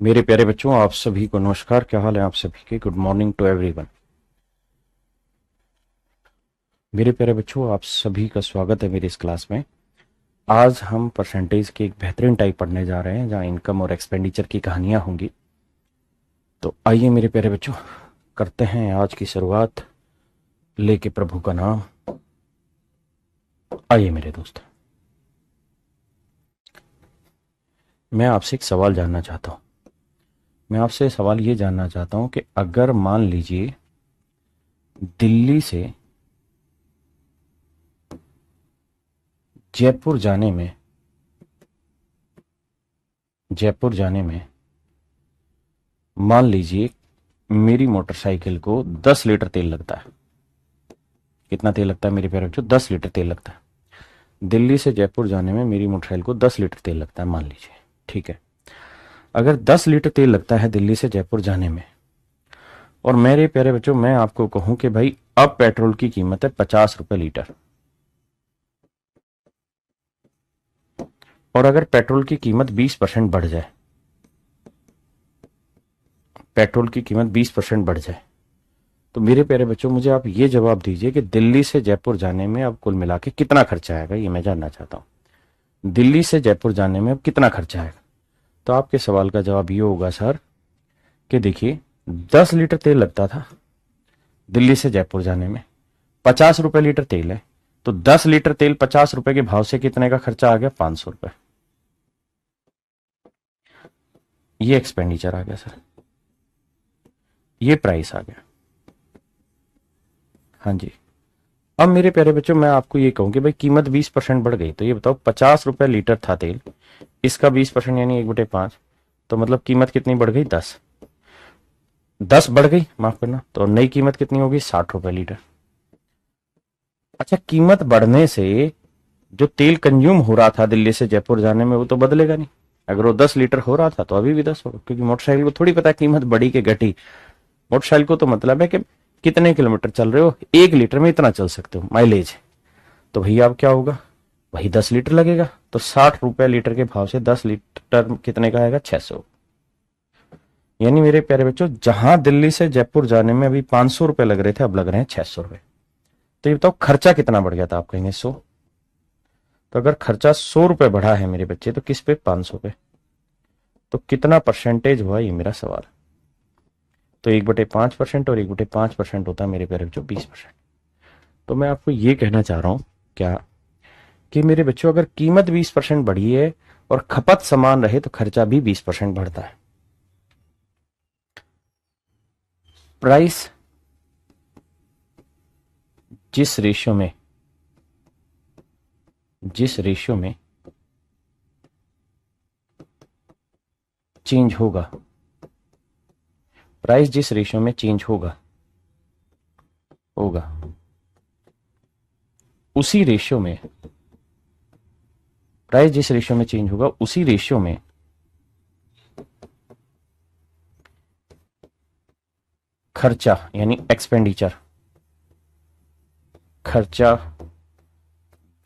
मेरे प्यारे बच्चों, आप सभी को नमस्कार। क्या हाल है आप सभी के? Good morning to everyone. मेरे प्यारे बच्चों, आप सभी का स्वागत है मेरी इस क्लास में। आज हम परसेंटेज की एक बेहतरीन टाइप पढ़ने जा रहे हैं, जहां इनकम और एक्सपेंडिचर की कहानियां होंगी। तो आइए मेरे प्यारे बच्चों, करते हैं आज की शुरुआत लेके प्रभु का नाम। आइए मेरे दोस्त, मैं आपसे एक सवाल जानना चाहता हूं। मैं आपसे सवाल ये जानना चाहता हूं कि अगर मान लीजिए दिल्ली से जयपुर जाने में जयपुर जाने में मान लीजिए मेरी मोटरसाइकिल को 10 लीटर तेल लगता है। कितना तेल लगता है मेरे प्यारे बच्चों? 10 लीटर तेल लगता है। दिल्ली से जयपुर जाने में मेरी मोटरसाइकिल को 10 लीटर तेल लगता है, मान लीजिए। ठीक है। अगर 10 लीटर तेल लगता है दिल्ली से जयपुर जाने में, और मेरे प्यारे बच्चों मैं आपको कहूं कि भाई अब पेट्रोल की कीमत है 50 रुपए लीटर, और अगर पेट्रोल की कीमत 20% बढ़ जाए, पेट्रोल की कीमत 20% बढ़ जाए, तो मेरे प्यारे बच्चों मुझे आप ये जवाब दीजिए कि दिल्ली से जयपुर जाने में अब कुल मिला के कितना खर्चा आएगा, ये मैं जानना चाहता हूं। दिल्ली से जयपुर जाने में अब कितना खर्चा आएगा? तो आपके सवाल का जवाब ये होगा सर कि देखिए, 10 लीटर तेल लगता था दिल्ली से जयपुर जाने में, 50 रुपए लीटर तेल है, तो 10 लीटर तेल 50 रुपए के भाव से कितने का खर्चा आ गया? 500 रुपए। ये एक्सपेंडिचर आ गया सर, ये प्राइस आ गया। हाँ जी। अब मेरे प्यारे बच्चों मैं आपको ये कहूं कि भाई कीमत 20% बढ़ गई, तो ये बताओ 50 रुपए लीटर था तेल, इसका 20% यानी 1/5, तो मतलब कीमत कितनी बढ़ गई? 10। 10 बढ़ गई, माफ करना, तो नई कीमत कितनी होगी? 60 रुपए लीटर। अच्छा, कीमत बढ़ने से जो तेल कंज्यूम हो रहा था दिल्ली से जयपुर जाने में वो तो बदलेगा नहीं। अगर वो 10 लीटर हो रहा था तो अभी भी 10 होगा, क्योंकि मोटरसाइकिल को थोड़ी पता है कीमत बढ़ी कि घटी। मोटरसाइकिल को तो मतलब है कि कितने किलोमीटर चल रहे हो, 1 लीटर में इतना चल सकते हो माइलेज। तो भैया अब क्या होगा? वही 10 लीटर लगेगा, तो 60 रुपए लीटर के भाव से 10 लीटर कितने का आएगा? 600। यानी मेरे प्यारे बच्चों, जहां दिल्ली से जयपुर जाने में अभी 500 रुपए लग रहे थे, अब लग रहे हैं 600 रुपए। तो ये बताओ खर्चा कितना बढ़ गया था? आप कहेंगे 100। तो अगर खर्चा 100 रुपए बढ़ा है मेरे बच्चे, तो किस पे? 500 पे। तो कितना परसेंटेज हुआ, ये मेरा सवाल। तो 1/5% और 1/5% होता है मेरे प्यारे बच्चों 20%। तो मैं आपको ये कहना चाह रहा हूं क्या, कि मेरे बच्चों अगर कीमत 20% बढ़ी है और खपत समान रहे तो खर्चा भी 20% बढ़ता है। प्राइस जिस रेशियो में जिस रेशियो में चेंज होगा, प्राइस जिस रेशियो में चेंज होगा होगा उसी रेशियो में, प्राइस जिस रेशियो में चेंज होगा उसी रेशियो में खर्चा यानी एक्सपेंडिचर, खर्चा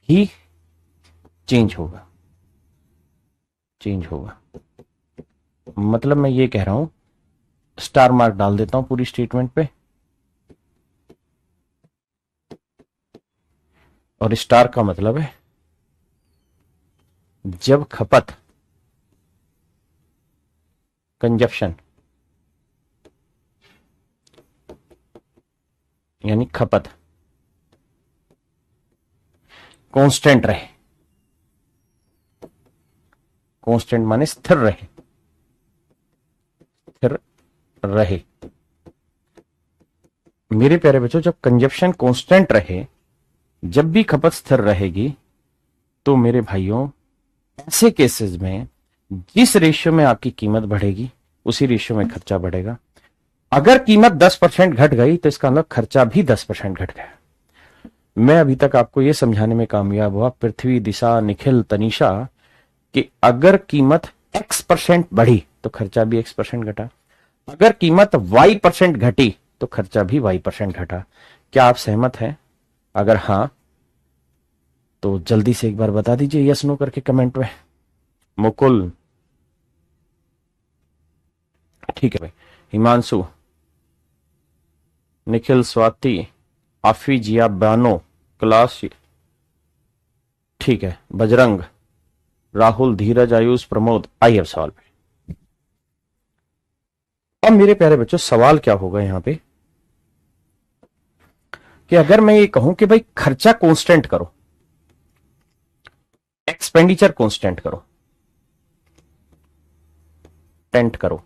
ही चेंज होगा। चेंज होगा मतलब मैं ये कह रहा हूं, स्टार मार्क डाल देता हूं पूरी स्टेटमेंट पे, और स्टार का मतलब है जब खपत, कंजप्शन यानी खपत कांस्टेंट रहे, कांस्टेंट माने स्थिर रहे, स्थिर रहे। मेरे प्यारे बच्चों, जब कंजप्शन कांस्टेंट रहे, जब भी खपत स्थिर रहेगी, तो मेरे भाइयों ऐसे केसेस में जिस रेशियो में आपकी कीमत बढ़ेगी उसी रेशियो में खर्चा बढ़ेगा। अगर कीमत 10% घट गई तो इसका मतलब खर्चा भी 10% घट गया। मैं अभी तक आपको यह समझाने में कामयाब हुआ, पृथ्वी, दिशा, निखिल, तनिषा, कि अगर कीमत X% बढ़ी तो खर्चा भी X% घटा, अगर कीमत Y% घटी तो खर्चा भी Y% घटा। क्या आप सहमत हैं? अगर हां तो जल्दी से एक बार बता दीजिए यस नो करके कमेंट में। मुकुल, ठीक है भाई। हिमांशु, निखिल, स्वाति, आफी, जिया, बानो, क्लास, ठीक है, बजरंग, राहुल, धीरज, आयुष, प्रमोद। आई हैव सवाल पे। अब मेरे प्यारे बच्चों सवाल क्या होगा यहां पे कि अगर मैं ये कहूं कि भाई खर्चा कांस्टेंट करो, एक्सपेंडिचर कांस्टेंट करो, टेंट करो,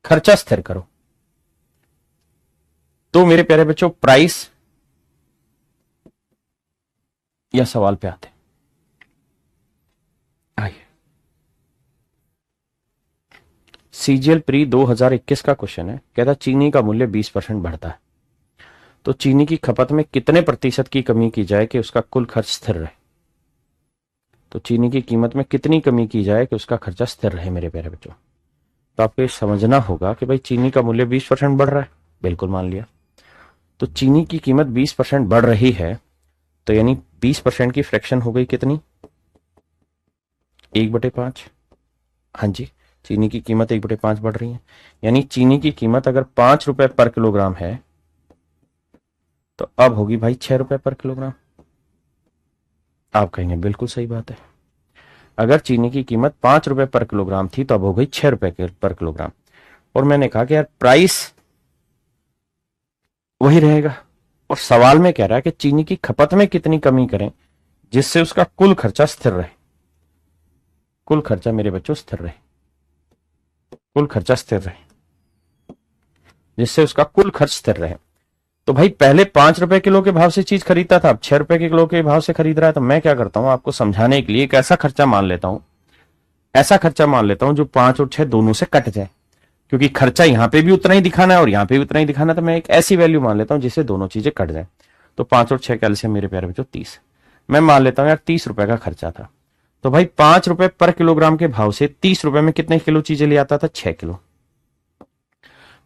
खर्चा स्थिर करो, तो मेरे प्यारे बच्चों प्राइस या सवाल पे आते हैं। आइए, सीजीएल प्री 2021 का क्वेश्चन है। कहता चीनी का मूल्य 20% बढ़ता है, तो चीनी की खपत में कितने प्रतिशत की कमी की जाए कि उसका कुल खर्च स्थिर रहे। तो चीनी की कीमत में कितनी कमी की जाए कि उसका खर्चा स्थिर रहे मेरे प्यारे बच्चों। तो आपको ये समझना होगा कि भाई चीनी का मूल्य 20% बढ़ रहा है, बिल्कुल मान लिया। तो चीनी की कीमत 20% बढ़ रही है, तो यानी 20% की फ्रैक्शन हो गई कितनी, 1/5। हाँ जी, चीनी की कीमत 1/5 बढ़ रही है, यानी चीनी की कीमत अगर 5 रुपए पर किलोग्राम है तो अब होगी भाई 6 रुपए पर किलोग्राम। आप कहेंगे बिल्कुल सही बात है, अगर चीनी की कीमत 5 रुपए पर किलोग्राम थी तो अब हो गई 6 रुपए पर किलोग्राम। और मैंने कहा कि यार प्राइस वही रहेगा, और सवाल में कह रहा है कि चीनी की खपत में कितनी कमी करें जिससे उसका कुल खर्चा स्थिर रहे। कुल खर्चा मेरे बच्चों स्थिर रहे, कुल खर्चा स्थिर रहे, जिससे उसका कुल खर्च स्थिर रहे। तो भाई पहले 5 रुपए किलो के भाव से चीज खरीदता था, अब 6 रुपए किलो के भाव से खरीद रहा है। तो मैं क्या करता हूं, आपको समझाने के लिए एक ऐसा खर्चा मान लेता हूं, ऐसा खर्चा मान लेता हूं जो 5 और 6 दोनों से कट जाए, क्योंकि खर्चा यहां पे भी उतना ही दिखाना है और यहां पे भी उतना ही दिखाना है। तो मैं एक ऐसी वैल्यू मान लेता हूं जिससे दोनों चीजें कट जाए। तो 5 और 6 कैल्शियम मेरे प्यारे बच्चों 30। मैं मान लेता हूं यार 30 रुपए का खर्चा था, तो भाई 5 रुपए पर किलोग्राम के भाव से 30 रुपए में कितने किलो चीजें ले आता था, 6 किलो।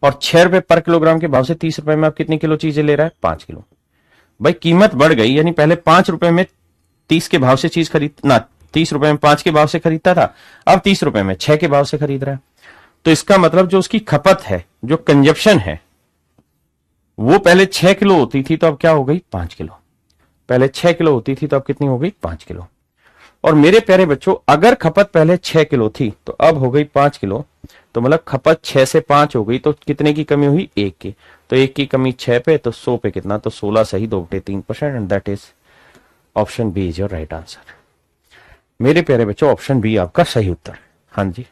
और 6 रुपए पर किलोग्राम के भाव से 30 रुपए में आप कितनी किलो चीजें ले रहा है, 5 किलो। भाई कीमत बढ़ गई, यानी पहले 5 रुपए में 30 के भाव से चीज खरीद ना, 30 रुपए में 5 के भाव से खरीदता था, अब 30 रुपए में 6 के भाव से खरीद रहा है। तो इसका मतलब जो उसकी खपत है, जो कंजप्शन है, वो पहले 6 किलो होती थी तो अब क्या हो गई, 5 किलो। पहले 6 किलो होती थी तो अब कितनी हो गई, 5 किलो। और मेरे प्यारे बच्चों अगर खपत पहले 6 किलो थी तो अब हो गई 5 किलो, तो मतलब खपत 6 से 5 हो गई, तो कितने की कमी हुई, 1 की। तो 1 की कमी 6 पे, तो 100 पे कितना, तो 16 सही 2/3%, and that is option B is your right answer. मेरे प्यारे बच्चों ऑप्शन बी आपका सही उत्तर। हाँ जी,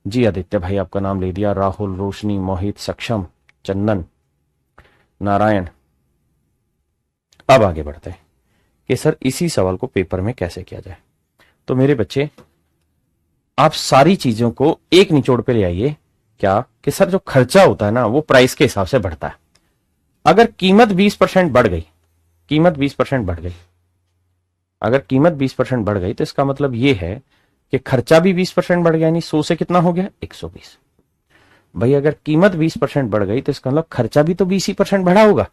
जी आदित्य भाई आपका नाम ले दिया, राहुल, रोशनी, मोहित, सक्षम, चंदन, नारायण। अब आगे बढ़ते हैं कि सर इसी सवाल को पेपर में कैसे किया जाए। तो मेरे बच्चे आप सारी चीजों को एक निचोड़ पे ले आइए, क्या कि सर जो खर्चा होता है ना वो प्राइस के हिसाब से बढ़ता है। अगर कीमत 20% बढ़ गई, कीमत 20% बढ़ गई, अगर कीमत 20% बढ़ गई तो इसका मतलब यह है कि खर्चा भी 20% बढ़ गया, यानी 100 से कितना हो गया, 120। भाई अगर कीमत 20% बढ़ गई तो इसका मतलब खर्चा भी तो 20% बढ़ा होगा।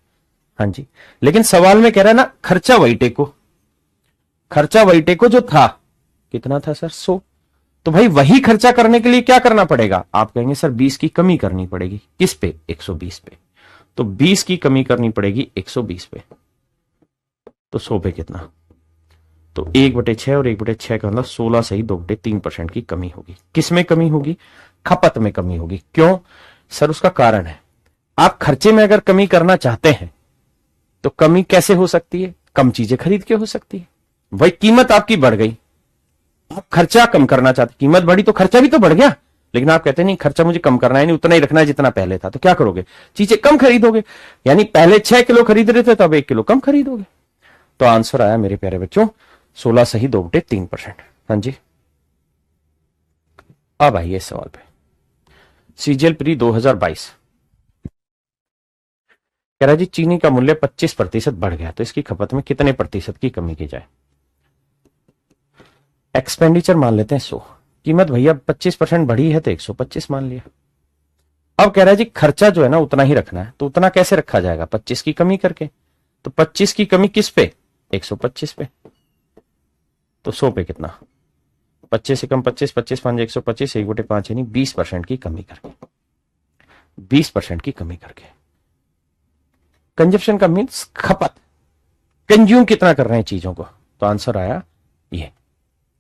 हाँ जी, लेकिन सवाल में कह रहा है ना खर्चा वही टेको, खर्चा वही टेको जो था, कितना था सर, 100। तो भाई वही खर्चा करने के लिए क्या करना पड़ेगा, आप कहेंगे सर 20 की कमी करनी पड़ेगी, किस पे, 120 पे। तो 20 की कमी करनी पड़ेगी 120 पे, तो 100 पे कितना, तो 1/6 और 1/6 का मतलब 16 सही 2/3% की कमी होगी। किस में कमी होगी, खपत में कमी होगी। क्यों सर, उसका कारण है, आप खर्चे में अगर कमी करना चाहते हैं तो कमी कैसे हो सकती है, कम चीजें खरीद के हो सकती है। भाई कीमत आपकी बढ़ गई, आप खर्चा कम करना चाहते, कीमत बढ़ी तो खर्चा भी तो बढ़ गया, लेकिन आप कहते नहीं खर्चा मुझे कम करना है, नहीं उतना ही रखना है जितना पहले था। तो क्या करोगे, चीजें कम खरीदोगे, यानी पहले 6 किलो खरीद रहे थे तो अब 1 किलो कम खरीदोगे। तो आंसर आया मेरे प्यारे बच्चों 16 सही 2/3%। हाँ जी, अब आइए इस सवाल पे। सीजीएल प्री 2022 कह रहा जी चीनी का मूल्य 25% बढ़ गया, तो इसकी खपत में कितने प्रतिशत की कमी की जाए। एक्सपेंडिचर मान लेते हैं 100, कीमत भैया 25% बढ़ी है तो 125 मान लिया। अब कह रहा है जी खर्चा जो है ना उतना ही रखना है, तो उतना कैसे रखा जाएगा, 25 की कमी करके। तो 25 की कमी किस पे, 125 पे, तो 100 पे कितना, 25 से कम 25, 25 5 125, 1/5 यानी 20% की कमी करके, 20% की कमी करके। कंजप्शन का मीन्स खपत, कंज्यूम कितना कर रहे हैं चीजों को, तो आंसर आया ये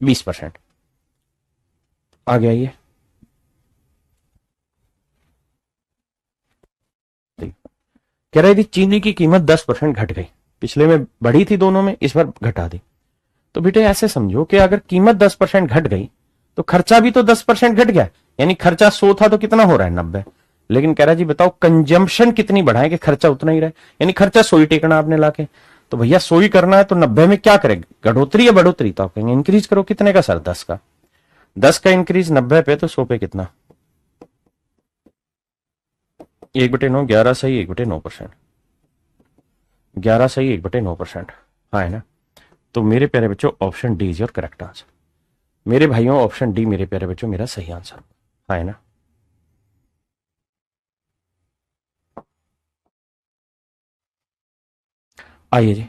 20%। आ गया ये। कह रहे थी चीनी की कीमत 10% घट गई, पिछले में बढ़ी थी दोनों में, इस बार घटा दी। तो बेटे ऐसे समझो कि अगर कीमत 10% घट गई तो खर्चा भी तो 10% घट गया, यानी खर्चा 100 था तो कितना हो रहा है 90। लेकिन कह रहा जी बताओ कंजम्पशन कितनी बढ़ाए कि खर्चा उतना ही रहे, यानी खर्चा 100 ही टेकना आपने लाके, तो भैया 100 ही करना है तो 90 में क्या करेगा, घटोतरी या बढ़ोतरी, तो आप कहेंगे इंक्रीज करो। कितने का सर, 10 का। 10 का इंक्रीज 90 पे तो 100 पे कितना, 1/9, 11 सही 1/9%, 11 सही 1/9%, हाँ है ना। तो मेरे प्यारे बच्चों option D is your correct answer. मेरे भाइयों ऑप्शन डी मेरे प्यारे बच्चों मेरा सही आंसर, हाँ है ना। आइए जी,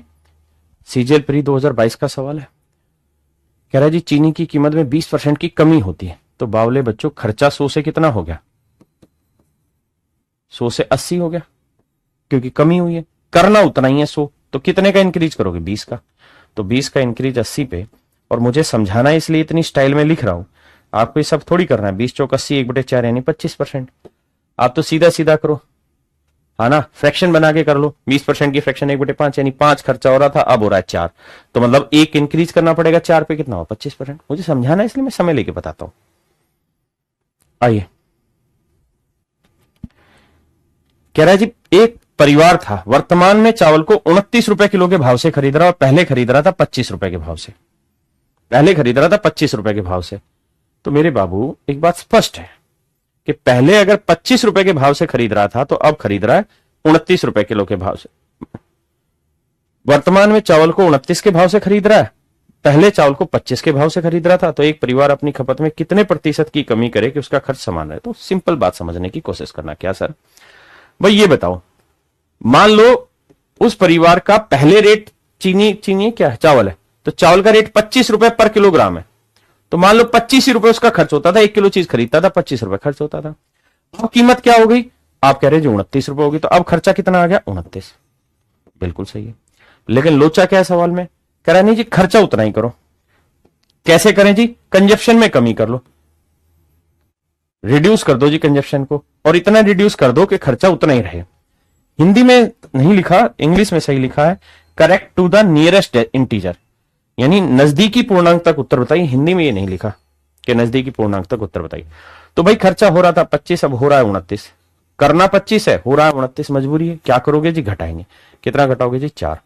सीजीएल प्री 2022 का सवाल है। कह रहा है जी चीनी की कीमत में 20% की कमी होती है, तो बावले बच्चों खर्चा 100 से कितना हो गया, 100 से 80 हो गया, क्योंकि कमी हुई है, करना उतना ही है 100, तो कितने का इंक्रीज करोगे, 20 का। तो 20 का इंक्रीज 80 पे, और मुझे समझाना है इसलिए इतनी स्टाइल में लिख रहा हूं, आपको ये सब थोड़ी करना है। 20 चौक 80, 1/4 यानी 25%। आप तो सीधा सीधा करो, हाँ ना, फ्रैक्शन बना के कर लो। 20% की फ्रैक्शन 1/5 यानी 5 खर्चा हो रहा था, अब हो रहा है 4, तो मतलब 1 इंक्रीज करना पड़ेगा 4 पे, कितना हो 25%। मुझे समझाना है इसलिए मैं समय लेके बताता हूं। आइए, कह रहा है जी एक परिवार था, वर्तमान में चावल को 29 रुपए किलो के भाव से खरीद रहा और पहले खरीद रहा था 25 रुपए के भाव से, पहले खरीद रहा था 25 रुपए के भाव से। तो मेरे बाबू एक बात स्पष्ट है कि पहले अगर 25 रुपए के भाव से खरीद रहा था तो अब खरीद रहा है 29 रुपए किलो के भाव से। वर्तमान में चावल को 29 के भाव से खरीद रहा है, पहले चावल को 25 के भाव से खरीद रहा था। तो एक परिवार अपनी खपत में कितने प्रतिशत की कमी करे कि उसका खर्च समान रहे। तो सिंपल बात समझने की कोशिश करना। क्या सर, भाई ये बताओ, मान लो उस परिवार का पहले रेट चीनी क्या है, चावल है, तो चावल का रेट 25 रुपए पर किलोग्राम है। तो मान लो 25 ही रुपए उसका खर्च होता था, 1 किलो चीज खरीदता था 25 रुपए खर्च होता था। अब कीमत क्या हो गई, आप कह रहे जो 29 रुपए होगी, तो अब खर्चा कितना आ गया, 29। बिल्कुल सही है, लेकिन लोचा क्या है सवाल में, कह रहा नहीं जी खर्चा उतना ही करो। कैसे करें जी, कंजप्शन में कमी कर लो, रिड्यूस कर दो जी कंजप्शन को, और इतना रिड्यूस कर दो कि खर्चा उतना ही रहे। हिंदी में नहीं लिखा, इंग्लिश में सही लिखा है, correct to the nearest integer, यानी नजदीकी पूर्णांक तक उत्तर बताइए। हिंदी में ये नहीं लिखा कि नजदीकी पूर्णांक तक उत्तर बताइए। तो भाई खर्चा हो रहा था 25, अब हो रहा है 29, करना 25 है, हो रहा है 29, मजबूरी है, क्या करोगे जी, घटाएंगे। कितना घटाओगे जी, 4।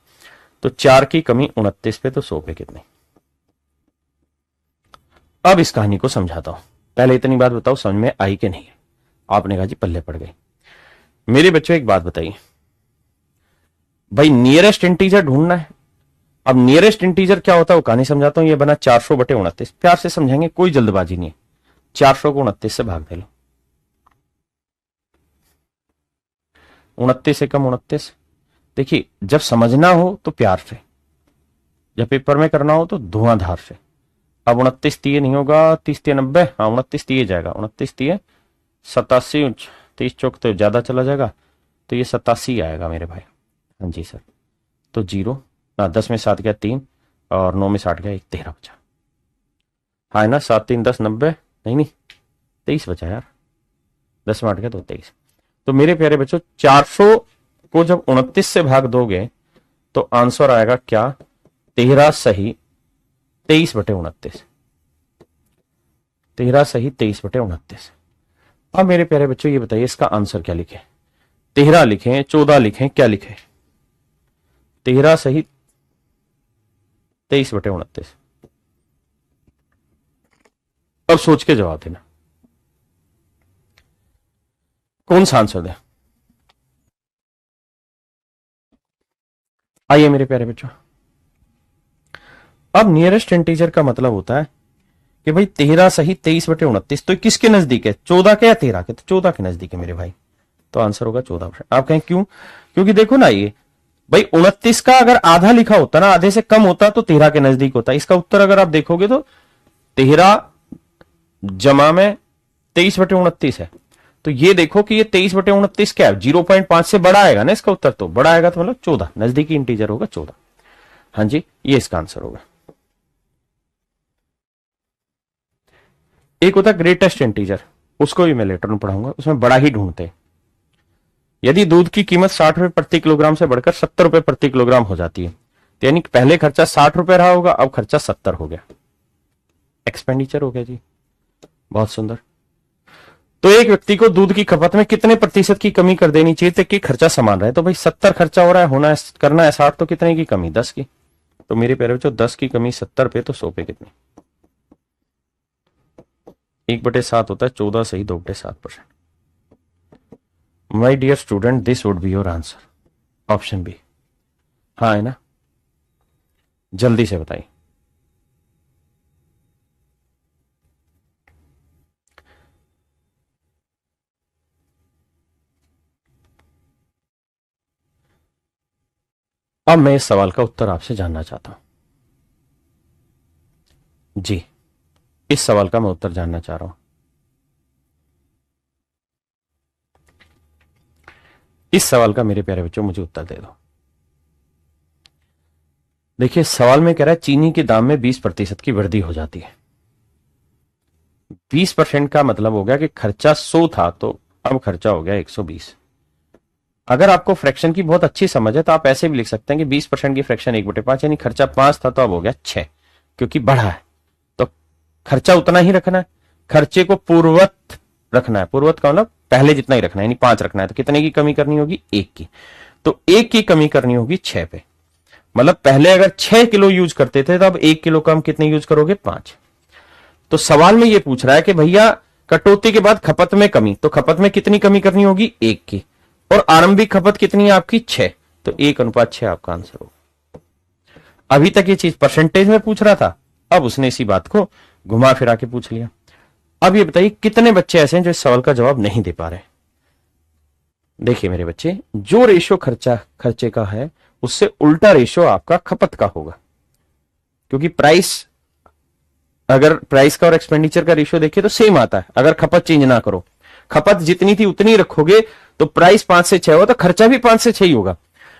तो 4 की कमी 29 पे, तो 100 पे कितने। अब इस कहानी को समझाता हूं, पहले इतनी बात बताओ समझ में आई कि नहीं। आपने कहा जी पल्ले पड़ गई। मेरे बच्चों एक बात बताइए, भाई नियरेस्ट इंटीजर ढूंढना है। अब नियरेस्ट इंटीजर क्या होता है वो कहानी समझाता हूं। ये बना 400/29, प्यार से समझेंगे, कोई जल्दबाजी नहीं है। 400 को 29 से भाग दे लो, 29 से कम 29। देखिए जब समझना हो तो प्यार से, जब पेपर में करना हो तो धुआंधार से। अब 29 तीय नहीं होगा, 30 तीय 90, हाँ 29 तीय जाएगा, 29 तीय 87, 30 चौक तो ज्यादा चला जाएगा, तो ये 87 आएगा मेरे भाई। हाँ जी सर, तो 0 ना, 10 में 7 गया 3, और 9 में 60 गया 1, 13 बचा। हाँ है ना, 7 3 10 90, नहीं 23 बचा यार, 10 में 8 गया तो 23। तो मेरे प्यारे बच्चों 400 को जब 29 से भाग दोगे तो आंसर आएगा क्या, 13 सही 23/29, 13 सही 23/29। अब मेरे प्यारे बच्चों ये बताइए इसका आंसर क्या लिखे, 13 लिखें, 14 लिखें, क्या लिखें। 13 सही 23/29। अब सोच के जवाब देना, कौन सा आंसर दे। आइए मेरे प्यारे बच्चों, अब नियरेस्ट इंटीजर का मतलब होता है कि भाई 13 सही 23/29, तो किसके नजदीक है, 14 के या 13 के, तो 14 के नजदीक है मेरे भाई। तो आंसर होगा 14%। आप कहें क्यों, क्योंकि देखो ना ये भाई 29 का अगर आधा लिखा होता ना, आधे से कम होता तो 13 के नजदीक होता। इसका उत्तर अगर आप देखोगे तो 13 जमा में 23/29 है। तो ये देखो कि ये 23/29 क्या है, 0.5 से बड़ा आएगा ना इसका उत्तर, तो बड़ा आएगा तो मतलब 14, नजदीकी इंटीजर होगा 14। हाँ जी, ये इसका आंसर होगा। एक होता ग्रेटेस्ट इंटीजर, उसको भी मैं लेटर में पढ़ाऊंगा, उसमें बड़ा ही ढूंढते हैं। यदि दूध की कीमत 60 रुपए प्रति किलोग्राम से बढ़कर 70 रुपए प्रति किलोग्राम हो जाती है, तो यानी पहले खर्चा 60 रुपए रहा होगा, अब खर्चा 70 हो गया, एक्सपेंडिचर हो गया जी। बहुत सुंदर। तो एक व्यक्ति को दूध की खपत में कितने प्रतिशत की कमी कर देनी चाहिए ताकि खर्चा समान रहे? तो भाई 70 खर्चा हो रहा है, होना है, करना है 60, तो कितने की कमी? 10 की। तो मेरे प्यारे बच्चों 10 की कमी 70 पे, तो 100 पे कितनी? 1/7 होता है 14 सही 2/7%। My dear student, this would be your answer, option B. हाँ है ना, जल्दी से बताइए। अब मैं इस सवाल का उत्तर आपसे जानना चाहता हूं जी, इस सवाल का मैं उत्तर जानना चाह रहा हूं। इस सवाल का मेरे प्यारे बच्चों मुझे उत्तर दे दो। देखिए सवाल में कह रहा है चीनी के दाम में 20% की वृद्धि हो जाती है। 20% का मतलब हो गया कि खर्चा 100 था तो अब खर्चा हो गया 120। अगर आपको फ्रैक्शन की बहुत अच्छी समझ है तो आप ऐसे भी लिख सकते हैं कि 20% की फ्रैक्शन 1/5, यानी खर्चा 5 था तो अब हो गया 6, क्योंकि बढ़ा है तो खर्चा उतना ही रखना है, खर्चे को पूर्वत रखना है। पूर्वत का मतलब पहले जितना ही रखना है, यानी 5 रखना है। तो कितने की कमी करनी होगी? 1 की। तो 1 की कमी करनी होगी 6 पे, मतलब पहले अगर 6 किलो यूज करते थे तो अब 1 किलो कम कितने यूज करोगे? 5। तो सवाल में यह पूछ रहा है कि भैया कटौती के बाद खपत में कमी, तो खपत में कितनी कमी करनी होगी? 1 की। और आरंभिक खपत कितनी है आपकी? 6, तो 1:6 आपका आंसर होगा। अभी तक ये चीज परसेंटेज में पूछ रहा था, अब उसने इसी बात को घुमा फिरा के पूछ लिया। अब ये बताइए कितने बच्चे ऐसे हैं जो इस सवाल का जवाब नहीं दे पा रहे? देखिए मेरे बच्चे, जो रेशो खर्चे का है उससे उल्टा रेशो आपका खपत का होगा, क्योंकि अगर प्राइस का और एक्सपेंडिचर का रेशियो देखिए तो सेम आता है। अगर खपत चेंज ना करो, खपत जितनी थी उतनी रखोगे तो प्राइस 5 से 6 होगा, तो खर्चा भी 5 से 6 ही होगा।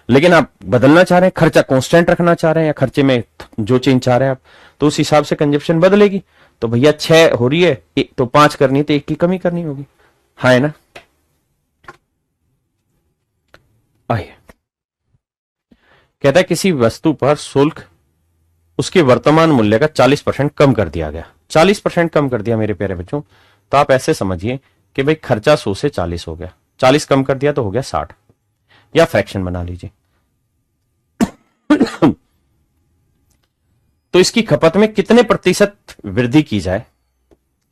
लेकिन आप बदलना चाह रहे हैं, खर्चा कांस्टेंट रखना चाह रहे हैं, या खर्चे में जो चेंज चाह रहे हैं आप, तो उस हिसाब से कंजप्शन बदलेगी। तो भैया 6 हो रही है तो 5 करनी है, तो 1 की कमी करनी होगी। हाँ है ना? आइए, कहता है किसी वस्तु पर शुल्क उसके वर्तमान मूल्य का 40% कम कर दिया गया। 40% कम कर दिया मेरे प्यारे बच्चों, तो आप ऐसे समझिए कि भाई खर्चा 100 से 40 हो गया, 40 कम कर दिया तो हो गया 60, या फ्रैक्शन बना लीजिए। तो इसकी खपत में कितने प्रतिशत वृद्धि की जाए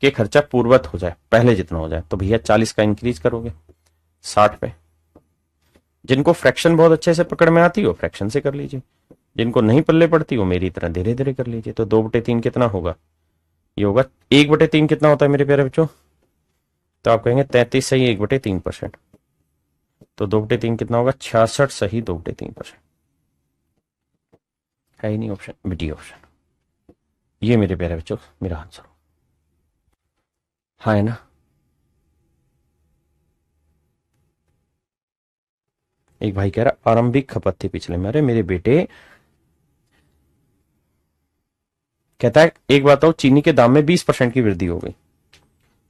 कि खर्चा पूर्वत हो जाए, पहले जितना हो जाए? तो भैया 40 का इंक्रीज करोगे 60 पे। जिनको फ्रैक्शन बहुत अच्छे से पकड़ में आती हो फ्रैक्शन से कर लीजिए, जिनको नहीं पल्ले पड़ती हो मेरी तरह धीरे धीरे कर लीजिए। तो 2/3 कितना होगा? ये होगा 1/3 कितना होता है मेरे प्यारे बच्चों? तो आप कहेंगे 33 सही 1/3%, तो 2/3 कितना होगा? 66 सही 2/3%। है ही नहीं ऑप्शन, बी ऑप्शन। ये मेरे प्यारे बच्चों मेरा आंसर। हाँ है ना? एक भाई कह रहा आरंभिक खपत थी पिछले में। अरे मेरे बेटे, कहता है एक बात हो, चीनी के दाम में 20% की वृद्धि हो गई,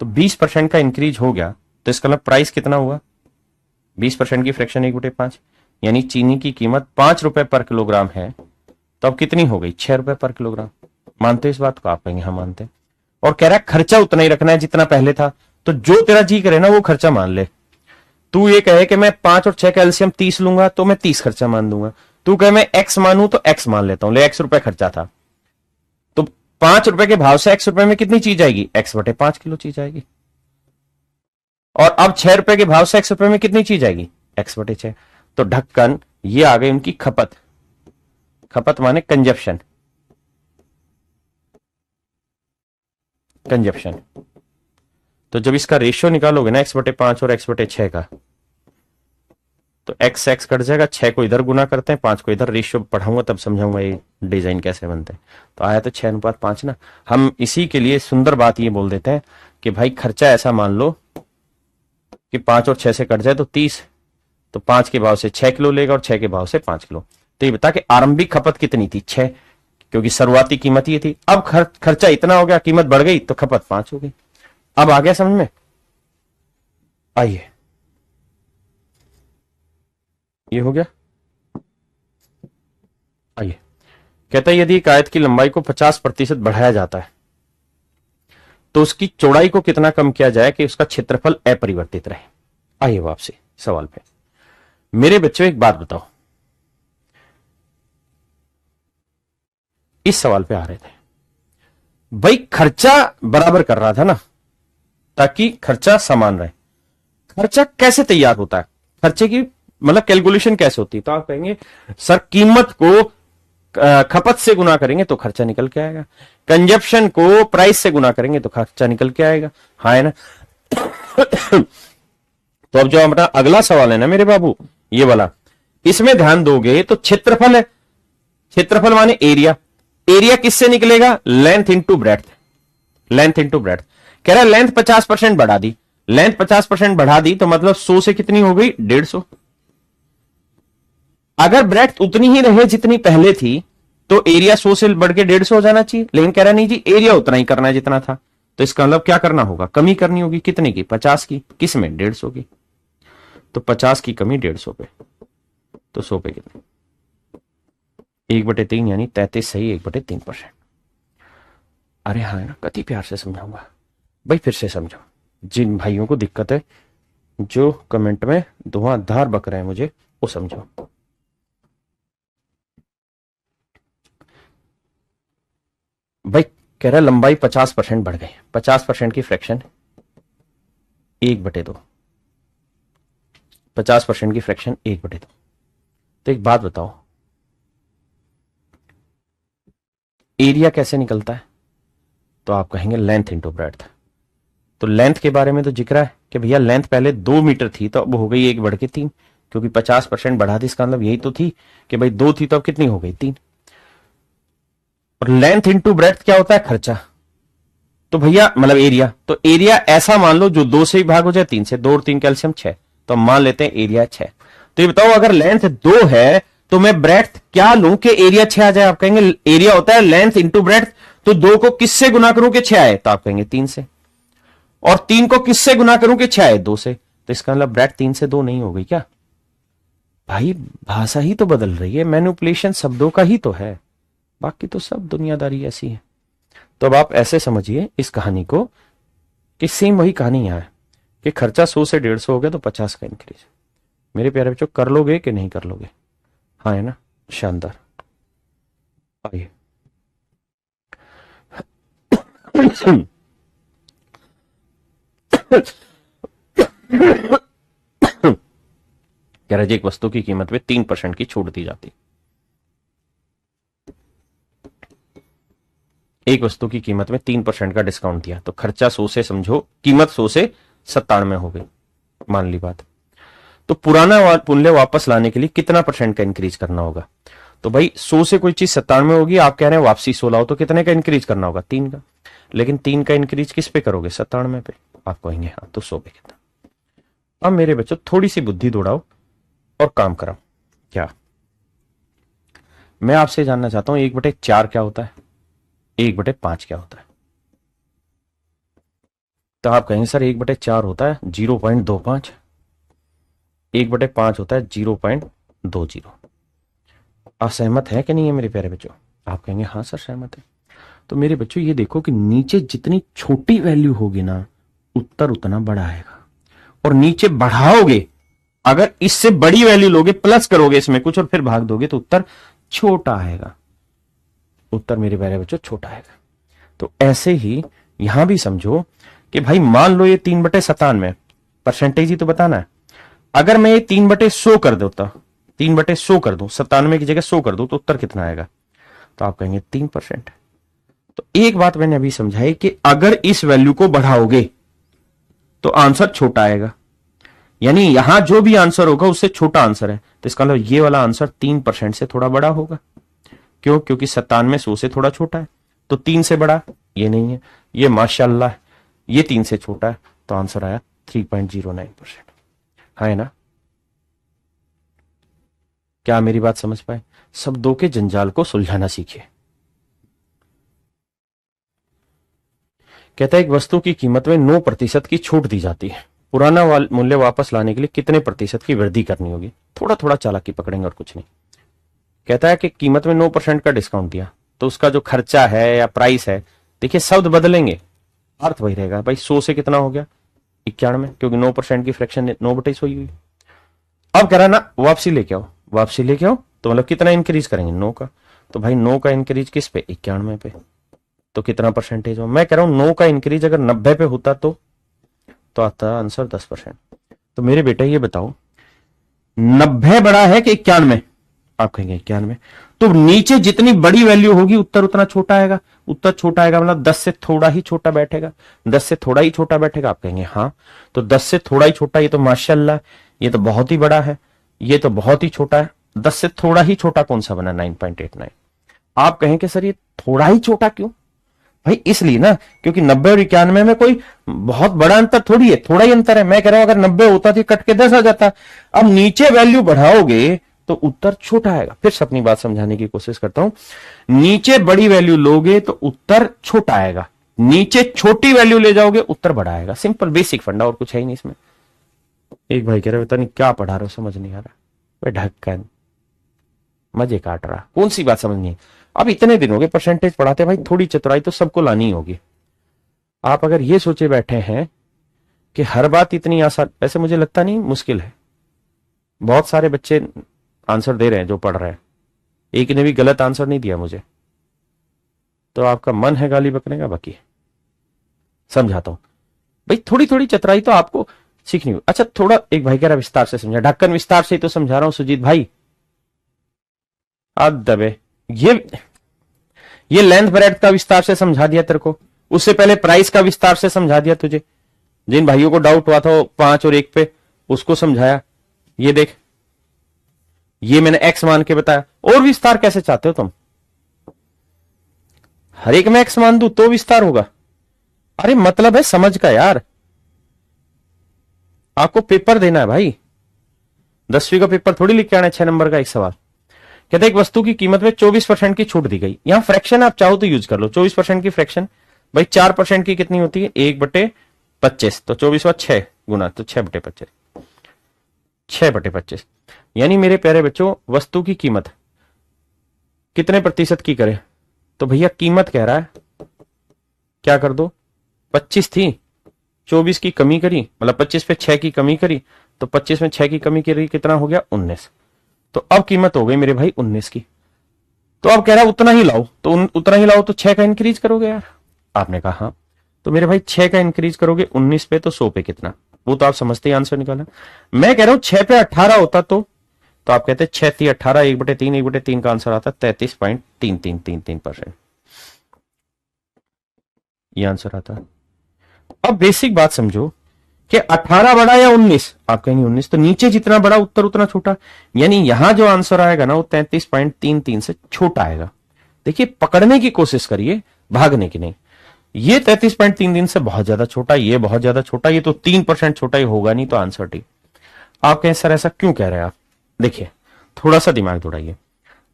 तो 20% का इंक्रीज हो गया, तो इसका मतलब प्राइस कितना हुआ? 20% की फ्रैक्शन 1/5, यानी चीनी की कीमत 5 रुपए पर किलोग्राम है, तो अब कितनी हो गई? 6 रुपए पर किलोग्राम। मानते हो इस बात को? आप कहेंगे हाँ मानते हैं। और कह रहा है खर्चा उतना ही रखना है जितना पहले था, तो जो तेरा जी करे ना वो खर्चा मान ले। तू ये कहे कि मैं 5 और 6 का एलसीएम 30 लूंगा तो मैं 30 खर्चा मान दूंगा, तू कहे मैं एक्स मानू तो एक्स मान लेता हूं, ले एक्स रुपए खर्चा था, तो 5 रुपए के भाव से एक्स रुपए में कितनी चीज आएगी? x/5 किलो चीज आएगी। और अब 6 रुपए के भाव से एक्स रुपए में कितनी चीज आएगी? x/6। तो ढक्कन ये आ गई उनकी खपत। खपत माने कंजप्शन, कंजप्शन। तो जब इसका रेशियो निकालोगे ना x/5 और x/6 का, तो एक्स एक्स कट जाएगा, 6 को इधर गुना करते हैं, 5 को इधर, रेशियो पढ़ाऊंगा तब समझाऊंगा ये डिजाइन कैसे बनते हैं। तो आया तो 6:5 ना। हम इसी के लिए सुंदर बात ये बोल देते हैं कि भाई खर्चा ऐसा मान लो कि 5 और 6 से कट जाए तो 30, तो 5 के भाव से 6 किलो लेगा और 6 के भाव से 5 किलो। तो ये बता कि आरंभिक खपत कितनी थी, 6, क्योंकि शुरुआती कीमत ये थी। अब खर्चा इतना हो गया, कीमत बढ़ गई तो खपत 5 हो गई। अब आ गया समझ में? आइए, ये हो गया। आइए, कहता है यदि एक आयत की लंबाई को 50% बढ़ाया जाता है तो उसकी चौड़ाई को कितना कम किया जाए कि उसका क्षेत्रफल अपरिवर्तित रहे। आइए वापसी सवाल पे। मेरे बच्चों एक बात बताओ, इस सवाल पे आ रहे थे भाई, खर्चा बराबर कर रहा था ना ताकि खर्चा समान रहे। खर्चा कैसे तैयार होता है, खर्चे की मतलब कैलकुलेशन कैसे होती है? तो आप कहेंगे सर कीमत को खपत से गुना करेंगे तो खर्चा निकल के आएगा, कंजप्शन को प्राइस से गुना करेंगे तो खर्चा निकल के आएगा। हाँ है ना? तो अब जो अपना अगला सवाल है ना मेरे बाबू, ये वाला, इसमें ध्यान दोगे तो क्षेत्रफल है, क्षेत्रफल माने एरिया। एरिया किससे निकलेगा? Length into breadth, length into breadth. कह रहा है लेंथ 50% बढ़ा दी, लेंथ 50% बढ़ा दी तो मतलब 100 से कितनी हो गई? 150। अगर ब्रेड्थ उतनी ही रहे जितनी पहले थी तो एरिया 100 से बढ़ के 150 हो जाना चाहिए, लेकिन कह रहा नहीं जी एरिया उतना ही करना है जितना था। तो इसका मतलब क्या करना होगा? कमी करनी होगी। कितने की? 50 की। किस में? 150 की। तो 50 की कमी 150 पे, तो 100 पे कितने? 1/3 यानी 33 सही, 1/3%। अरे हाँ ना, कति प्यार से समझाऊंगा भाई, फिर से समझो। जिन भाइयों को दिक्कत है, जो कमेंट में धुआंधार बक रहे हैं मुझे, वो समझो। भाई कह रहा है लंबाई 50% बढ़ गई, 50% की फ्रैक्शन 1/2, 50% की फ्रैक्शन 1/2। तो एक बात बताओ, एरिया कैसे निकलता है? तो आप कहेंगे लेंथ इंटू ब्रेड्थ। तो लेंथ के बारे में तो जिक्र है कि भैया लेंथ पहले 2 मीटर थी तो अब हो गई 1/3, क्योंकि 50% बढ़ा दी। इसका मतलब यही तो थी कि भाई 2 थी तो अब कितनी हो गई? 3। और लेंथ इंटू ब्रेड्थ क्या होता है? खर्चा। तो भैया मतलब एरिया, तो एरिया ऐसा मान लो जो 2 से ही भाग हो जाए, 3 से, 2 और 3 कैल्शियम 6, तो हम मान लेते हैं एरिया 6। तो ये बताओ अगर लेंथ 2 है तो मैं ब्रेड्थ क्या लूं कि एरिया 6 आ जाए? आप कहेंगे एरिया होता है लेंथ इंटू ब्रेड्थ, तो 2 को किससे गुना करूं कि 6 आए? तो आप कहेंगे 3 से। और 3 को किससे गुना करूं कि 6 आए? 2 से। तो इसका मतलब ब्रेड्थ 3 से 2 नहीं हो गई क्या? भाई भाषा ही तो बदल रही है, मैनिपुलेशन शब्दों का ही तो है, बाकी तो सब दुनियादारी ऐसी है। तो अब आप ऐसे समझिए इस कहानी को कि सेम वही कहानी यहां है कि खर्चा 100 से 150 हो गया तो 50 का इंक्रीज। मेरे प्यारे बच्चों कर लोगे कि नहीं कर लोगे? हाँ है ना? शानदार। आइए कह रहे एक वस्तु की कीमत में 3% की छूट दी जाती, एक वस्तु की कीमत में 3% का डिस्काउंट दिया तो खर्चा 100 से समझो, कीमत 100 से 97 हो गई, मान ली बात। तो पुराना मूल्य वापस लाने के लिए कितना % का इंक्रीज करना होगा? तो भाई 100 से कोई चीज 97 होगी, आप कह रहे हैं वापसी 16 हो, तो कितने का इंक्रीज करना होगा? 3 का। लेकिन 3 का इंक्रीज किस पे करोगे? 97 पे। आप कहेंगे हाँ तो 100 पे कितना। अब मेरे बच्चों थोड़ी सी बुद्धि दौड़ाओ और काम कराओ। क्या मैं आपसे जानना चाहता हूं 1/4 क्या होता है, 1/5 क्या होता है? तो आप कहेंगे सर 1/4 होता है 0.25, 1/5 होता है 0.20। आप सहमत है कि नहीं है मेरे प्यारे बच्चों? आप कहेंगे हाँ सर सहमत है। तो मेरे बच्चों ये देखो कि नीचे जितनी छोटी वैल्यू होगी ना, उत्तर उतना बड़ा आएगा, और नीचे बढ़ाओगे, अगर इससे बड़ी वैल्यू लोगे, प्लस करोगे इसमें कुछ और फिर भाग दोगे तो उत्तर छोटा आएगा, उत्तर मेरे प्यारे बच्चों छोटा आएगा। तो ऐसे ही यहां भी समझो कि भाई मान लो ये 3/97, परसेंटेज ही तो बताना है। अगर मैं ये 3/100 कर देता, 3/100 कर दूं, 97 की जगह 100 कर दूं, तो उत्तर कितना आएगा? तो आप कहेंगे 3%। तो एक बात मैंने अभी समझाई कि अगर इस वैल्यू को बढ़ाओगे तो आंसर छोटा आएगा, यानी यहां जो भी आंसर होगा उससे छोटा आंसर है, तो इसका मतलब ये वाला आंसर 3% से थोड़ा बड़ा होगा। क्यों? क्योंकि 97 100 से थोड़ा छोटा है, तो 3 से बड़ा ये नहीं है, ये माशाल्लाह ये 3 से छोटा है, तो आंसर आया 3.09%। है ना? क्या मेरी बात समझ पाए? शब्दों के जंजाल को सुलझाना सीखिए। कहता है एक वस्तु की कीमत में 9% की छूट दी जाती है, पुराना मूल्य वापस लाने के लिए कितने प्रतिशत की वृद्धि करनी होगी? थोड़ा थोड़ा चालाकी पकड़ेंगे और कुछ नहीं। कहता है कि कीमत में 9% का डिस्काउंट दिया, तो उसका जो खर्चा है या प्राइस है, देखिए शब्द बदलेंगे, अर्थ वही रहेगा भाई। 100 से कितना हो गया? 91, क्योंकि 9% की फ्रैक्शन 9/100 हुई। अब कह रहा ना वापसी लेके आओ, वापसी लेके आओ, तो मतलब कितना इंक्रीज करेंगे? 9 का। तो भाई 9 का इंक्रीज किस पे? 91 पे। तो कितना परसेंटेज हो? मैं कह रहा हूं 9 का इंक्रीज अगर 90 पे होता तो आता आंसर 10%। तो मेरे बेटा ये बताओ 90 बड़ा है कि 91? आप कहेंगे 91। तो नीचे जितनी बड़ी वैल्यू होगी उत्तर उतना छोटा आएगा। उत्तर छोटा आएगा मतलब 10 से थोड़ा ही छोटा बैठेगा। 10 से थोड़ा ही छोटा बैठेगा। आप कहेंगे हाँ, तो 10 से थोड़ा ही छोटा, ये तो माशाल्लाह, ये तो बहुत ही बड़ा है, ये तो बहुत ही छोटा है। 10 से थोड़ा ही छोटा कौन सा बना? 9.89। आप कहेंगे सर ये थोड़ा ही छोटा क्यों? भाई इसलिए ना, क्योंकि 90 और 91 में कोई बहुत बड़ा अंतर थोड़ी है, थोड़ा ही अंतर है। मैं कह रहा हूं अगर 90 होता तो कट के 10 आ जाता। अब नीचे वैल्यू बढ़ाओगे तो उत्तर छोटा आएगा। फिर से अपनी बात समझाने की कोशिश करता हूं, नीचे बड़ी वैल्यू लोगे तो उत्तर छोटा आएगा, नीचे छोटी वैल्यू ले जाओगे उत्तर बड़ा आएगा। सिंपल बेसिक फंडा, और कुछ है ही नहीं इसमें। एक भाई कह रहे पता नहीं क्या पढ़ा रहे हो, समझ नहीं आ रहा। भाई ढक्कन मजे काट रहा, कौन सी बात समझ नहीं? अब इतने दिन हो गए परसेंटेज पढ़ाते, भाई थोड़ी चतुराई तो सबको लानी होगी। आप अगर ये सोचे बैठे हैं कि हर बात इतनी आसान, वैसे मुझे लगता नहीं, मुश्किल है। बहुत सारे बच्चे आंसर दे रहे हैं जो पढ़ रहे हैं, एक ने भी गलत आंसर नहीं दिया मुझे। तो आपका मन है गाली बकने का? बाकी समझाता हूं भाई, थोड़ी थोड़ी चतुराई तो आपको सीखनी होगी। अच्छा थोड़ा, एक भाई कह रहा विस्तार से समझा, ढक्कन विस्तार से ही तो समझा रहा हूं सुजीत भाई। अब दबे, ये लेंथ ब्रेड्थ का विस्तार से समझा दिया तेरे को, उससे पहले प्राइस का विस्तार से समझा दिया तुझे। जिन भाइयों को डाउट हुआ था 5 और 1 पे, उसको समझाया। ये देख, ये मैंने एक्स मान के बताया। और विस्तार कैसे चाहते हो तुम? हर एक में एक्स मान दू तो विस्तार होगा? अरे मतलब है समझ का यार, आपको पेपर देना है भाई, 10वीं का पेपर थोड़ी लिख के आना है 6 नंबर का एक सवाल। कहते एक वस्तु की कीमत में 24% की छूट दी गई। यहां फ्रैक्शन आप चाहो तो यूज कर लो, 24% की फ्रैक्शन भाई 4% की कितनी होती है? 1/25, तो 24 6 गुना, तो 6/25, 6/25। यानी मेरे प्यारे बच्चों वस्तु की कीमत कितने प्रतिशत की करे? तो भैया कीमत कह रहा है, क्या कर दो, 25 थी, 24 की कमी करी, मतलब 25 पे 6 की कमी करी, तो 25 में 6 की कमी करी, कितना हो गया? 19। तो अब कीमत हो गई मेरे भाई 19 की। तो अब कह रहा उतना ही लाओ, तो उतना ही लाओ, तो 6 का इंक्रीज करोगे यार? आपने कहा हाँ। तो मेरे भाई 6 का इंक्रीज करोगे 19 पे, तो 100 पे कितना? वो तो आप समझते ही आंसर निकाला। मैं कह रहा हूं 6 पे 18 होता तो आप कहते 6 3 18, 1/3, 1/3 का आंसर आता 33.3333%। ये आंसर आता। अब बेसिक बात समझो कि 18 बड़ा या 19? आप कहेंगे 19, तो नीचे जितना बड़ा उत्तर उतना छोटा, यानी यहां जो आंसर आएगा ना वो 33.33 से छोटा आएगा। देखिए पकड़ने की कोशिश करिए, भागने की नहीं। ये 33.33 से बहुत ज्यादा छोटा, ये बहुत ज्यादा छोटा, ये तो 3% छोटा ही होगा नहीं, तो आंसर डी। आप कहें सर ऐसा क्यों कह रहे हैं आप? देखिए थोड़ा सा दिमाग दौड़ाइए,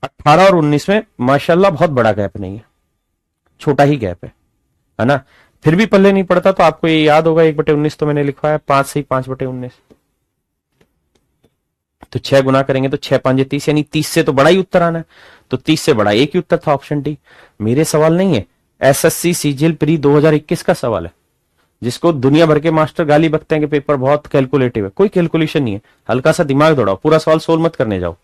18 और 19 में माशाल्लाह बहुत बड़ा गैप नहीं है, छोटा ही गैप है ना? फिर भी पल्ले नहीं पड़ता, तो आपको ये याद होगा 1/19 तो मैंने लिखवाया 5 से ही 5/19, तो 6 गुना करेंगे तो 6 5 30, यानी 30 से तो बड़ा ही उत्तर आना है। तो 30 से बड़ा एक ही उत्तर था, ऑप्शन डी। मेरे सवाल नहीं है, एसएससी सीजीएल प्री 2021 का सवाल है, जिसको दुनिया भर के मास्टर गाली बकते हैं कि पेपर बहुत कैलकुलेटिव है। कोई कैलकुलेशन नहीं है, हल्का सा दिमाग दौड़ाओ, पूरा सवाल सोल्व मत करने जाओ।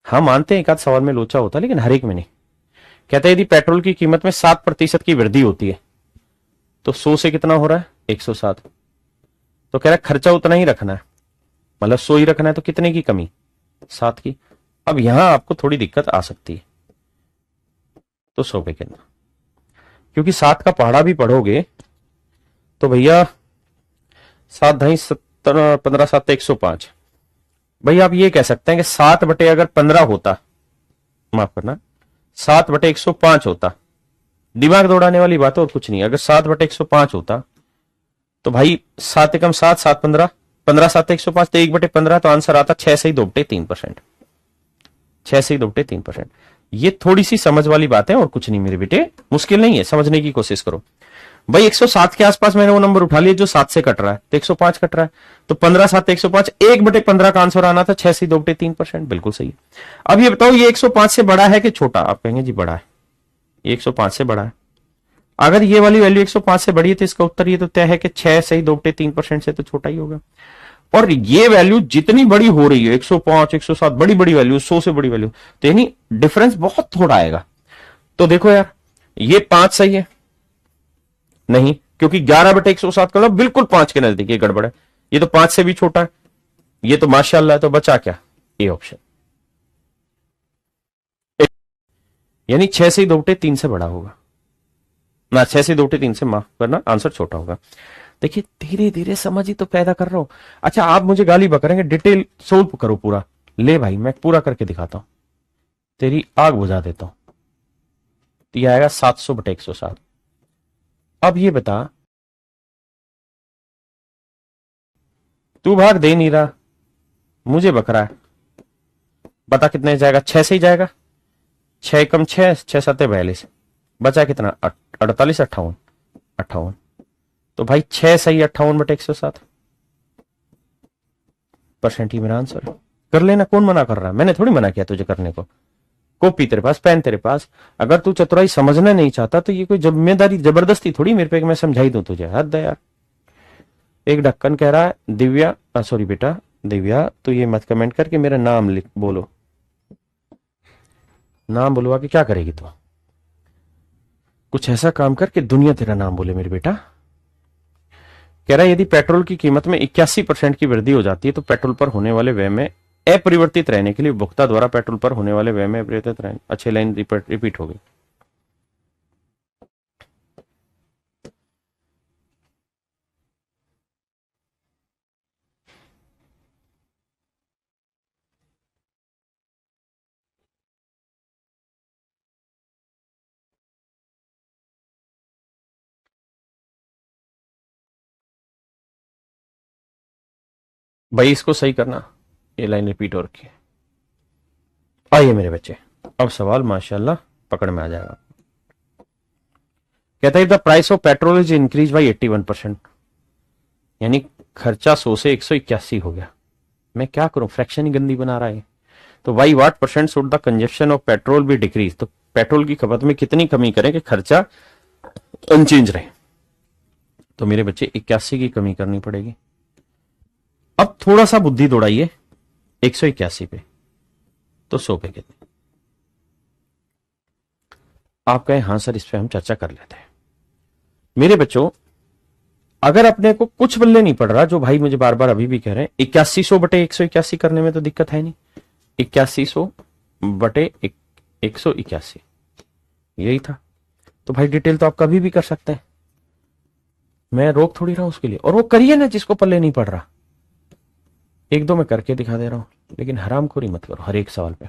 हाँ मानते हैं एक आध सवाल में लोचा होता है, लेकिन हर एक में नहीं। कहते हैं यदि पेट्रोल की कीमत में 7% की वृद्धि होती है तो 100 से कितना हो रहा है? 107। तो कह रहा है खर्चा उतना ही रखना है, मतलब 100 ही रखना है, तो कितने की कमी? 7 की। अब यहां आपको थोड़ी दिक्कत आ सकती है, तो 100 पे कितना, क्योंकि 7 का पहाड़ा भी पढ़ोगे तो भैया 7 ढाई 70, 15 7 105। भाई आप ये कह सकते हैं कि 7 बटे अगर 15 होता, माफ करना, 7 बटे 105 होता, दिमाग दौड़ाने वाली बात है और कुछ नहीं। अगर 7 बटे 105 होता तो भाई 7 एकम 7, 7 15, 15 7 105, तो 1/15, तो आंसर आता 6 से ही 2/3%। 6 से ही 2/3%। ये थोड़ी सी समझ वाली बात है और कुछ नहीं मेरे बेटे, मुश्किल नहीं है, समझने की कोशिश करो। भाई 107 के आसपास मैंने वो नंबर उठा लिया जो 7 से कट रहा है, तो 105 कट रहा है, तो 15 7 105, 1/15 का आंसर आना था 6 से 2/3%। बिल्कुल सही है। अब ये बताओ ये 105 से बड़ा है कि छोटा? आप कहेंगे जी बड़ा है, ये 105 से बड़ा है। अगर ये वाली वैल्यू 105 से बड़ी है तो इसका उत्तर ये तो तय है कि 6 से ही 2/3% से तो छोटा ही होगा। और ये वैल्यू जितनी बड़ी हो रही है, 105 107, बड़ी बड़ी वैल्यू, 100 से बड़ी वैल्यू, तो यानी डिफरेंस बहुत थोड़ा आएगा। तो देखो यार, ये 5 सही है नहीं, क्योंकि 11/107 का बिल्कुल 5 के नजदीक, ये गड़बड़ है। ये तो 5 से भी छोटा है, ये तो माशाल्लाह है, तो बचा क्या? ए ऑप्शन, यानी 6 से 2/3 से बड़ा होगा ना, 6 से 2/3 से, माफ करना, आंसर छोटा होगा। देखिए धीरे धीरे समझ ही तो पैदा कर रहा हूं। अच्छा आप मुझे गाली बकरेंगे, डिटेल सोल्व करो पूरा। ले भाई मैं पूरा करके दिखाता हूं, तेरी आग बुझा देता हूं। तो यह आएगा 700/107। अब ये बता, तू भाग दे नहीं रहा, मुझे बक रहा है, बता कितने जाएगा? 6 से ही जाएगा। 6 कम 6, 6 7 42, बचा कितना? 48 58 58। तो भाई 6 सही 58/107% ही मेरा आंसर। कर लेना, कौन मना कर रहा है? मैंने थोड़ी मना किया तुझे करने को। कॉपी तेरे पास, पेन तेरे पास। अगर तू चतुराई समझना नहीं चाहता तो ये कोई जिम्मेदारी जबरदस्ती थोड़ी मेरे पे कि मैं समझाई दूं तुझे। हद है यार। एक ढक्कन कह रहा है दिव्या, सॉरी बेटा दिव्या, तो ये मत कमेंट करके मेरा नाम लिख, बोलो नाम बुलवा के क्या करेगी तू? कुछ ऐसा काम कर कि दुनिया तेरा नाम बोले मेरे बेटा। कह रहा है यदि पेट्रोल की कीमत में 81% की वृद्धि हो जाती है तो पेट्रोल पर होने वाले व्यय में अपरिवर्तित रहने के लिए उपभोक्ता द्वारा पेट्रोल पर होने वाले व्यय में अपरिवर्तित रहने। अच्छी लाइन रिपीट हो गई। भाई इसको सही करना, ये लाइन रिपीट हो रखी है। आइए मेरे बच्चे, अब सवाल माशाल्लाह पकड़ में आ जाएगा। कहता है the price of petrol is increase by 81%, यानी खर्चा 100 से 181 हो गया। मैं क्या करूं, फ्रैक्शन ही गंदी बना रहा है। तो why what percent should the consumption of petrol be decrease, तो पेट्रोल की खपत में कितनी कमी करें कि खर्चा अनचेंज रहे? तो मेरे बच्चे 81 की कमी करनी पड़ेगी। अब थोड़ा सा बुद्धि दौड़ाइए, 181 पे तो 100 पे कितने? आप कहें हाँ सर इस पे हम चर्चा कर लेते हैं। मेरे बच्चों अगर अपने को कुछ बल्ले नहीं पड़ रहा, जो भाई मुझे बार बार अभी भी कह रहे हैं 8100/181 करने में तो दिक्कत है नहीं, 8100/181 यही था। तो भाई डिटेल तो आप कभी भी कर सकते हैं, मैं रोक थोड़ी रहा हूं उसके लिए। और वो करिए ना जिसको पल्ले नहीं पड़ रहा, एक दो मैं करके दिखा दे रहा हूं, लेकिन हरामखोरी मत करो हर एक सवाल पे।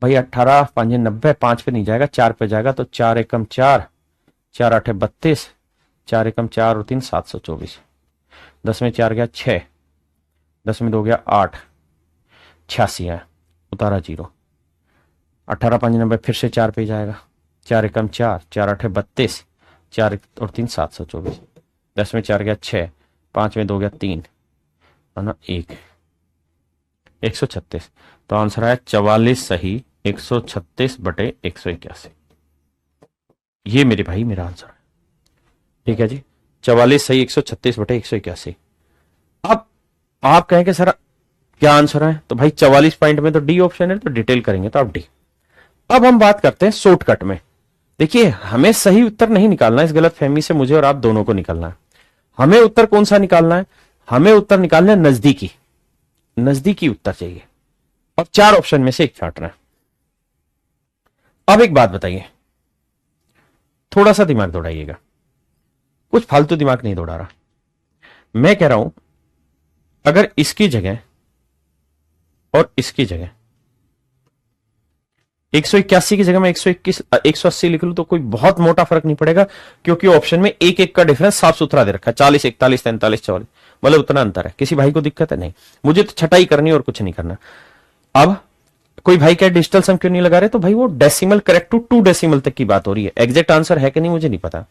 भाई 18 5 90, 5 पे नहीं जाएगा, 4 पे जाएगा, तो 4 एकम 4, 4 8 32, 4 एकम 4 और 3 724, 10 में 4 गया 6, 10 में 2 गया 8, 86 है, उतारा 0। 18 5 90 फिर से 4 पे जाएगा, 4 एकम 4, 4 8 32, 4 और 3 724, 10 में 4 गया 6, 5 में 2 गया 3, है ना 1, 136। तो आंसर आया 44 सही 136/181। ये मेरे भाई मेरा आंसर है, ठीक है जी, 44 सही 136/181। अब आप कहेंगे सर क्या आंसर है, तो भाई 44 पॉइंट में तो डी ऑप्शन है, तो डिटेल करेंगे तो आप डी। अब हम बात करते हैं शॉर्टकट में। देखिए हमें सही उत्तर नहीं निकालना, इस गलत फहमी से मुझे और आप दोनों को निकलना है। हमें उत्तर कौन सा निकालना है? हमें उत्तर निकालना है नजदीकी, नजदीकी उत्तर चाहिए। अब 4 ऑप्शन में से एक छांटना है। अब एक बात बताइए, थोड़ा सा दिमाग दौड़ाइएगा, कुछ फालतू दिमाग नहीं दौड़ा रहा। मैं कह रहा हूं अगर इसकी जगह और इसकी जगह 181 की जगह में 121 180 लिख लूं तो कोई बहुत मोटा फर्क नहीं पड़ेगा, क्योंकि ऑप्शन में एक एक का डिफरेंस साफ सुथरा दे रखा है, 40 41 43 44, मतलब उतना अंतर है। किसी भाई को दिक्कत है? नहीं, मुझे तो छटाई करनी और कुछ नहीं करना। अब कोई भाई क्या डिजिटल सम क्यों नहीं लगा रहे? तो भाई वो डेसिमल करेक्ट टू 2 डेसिमल तक की बात हो रही है, एग्जैक्ट आंसर है कि नहीं मुझे नहीं पता।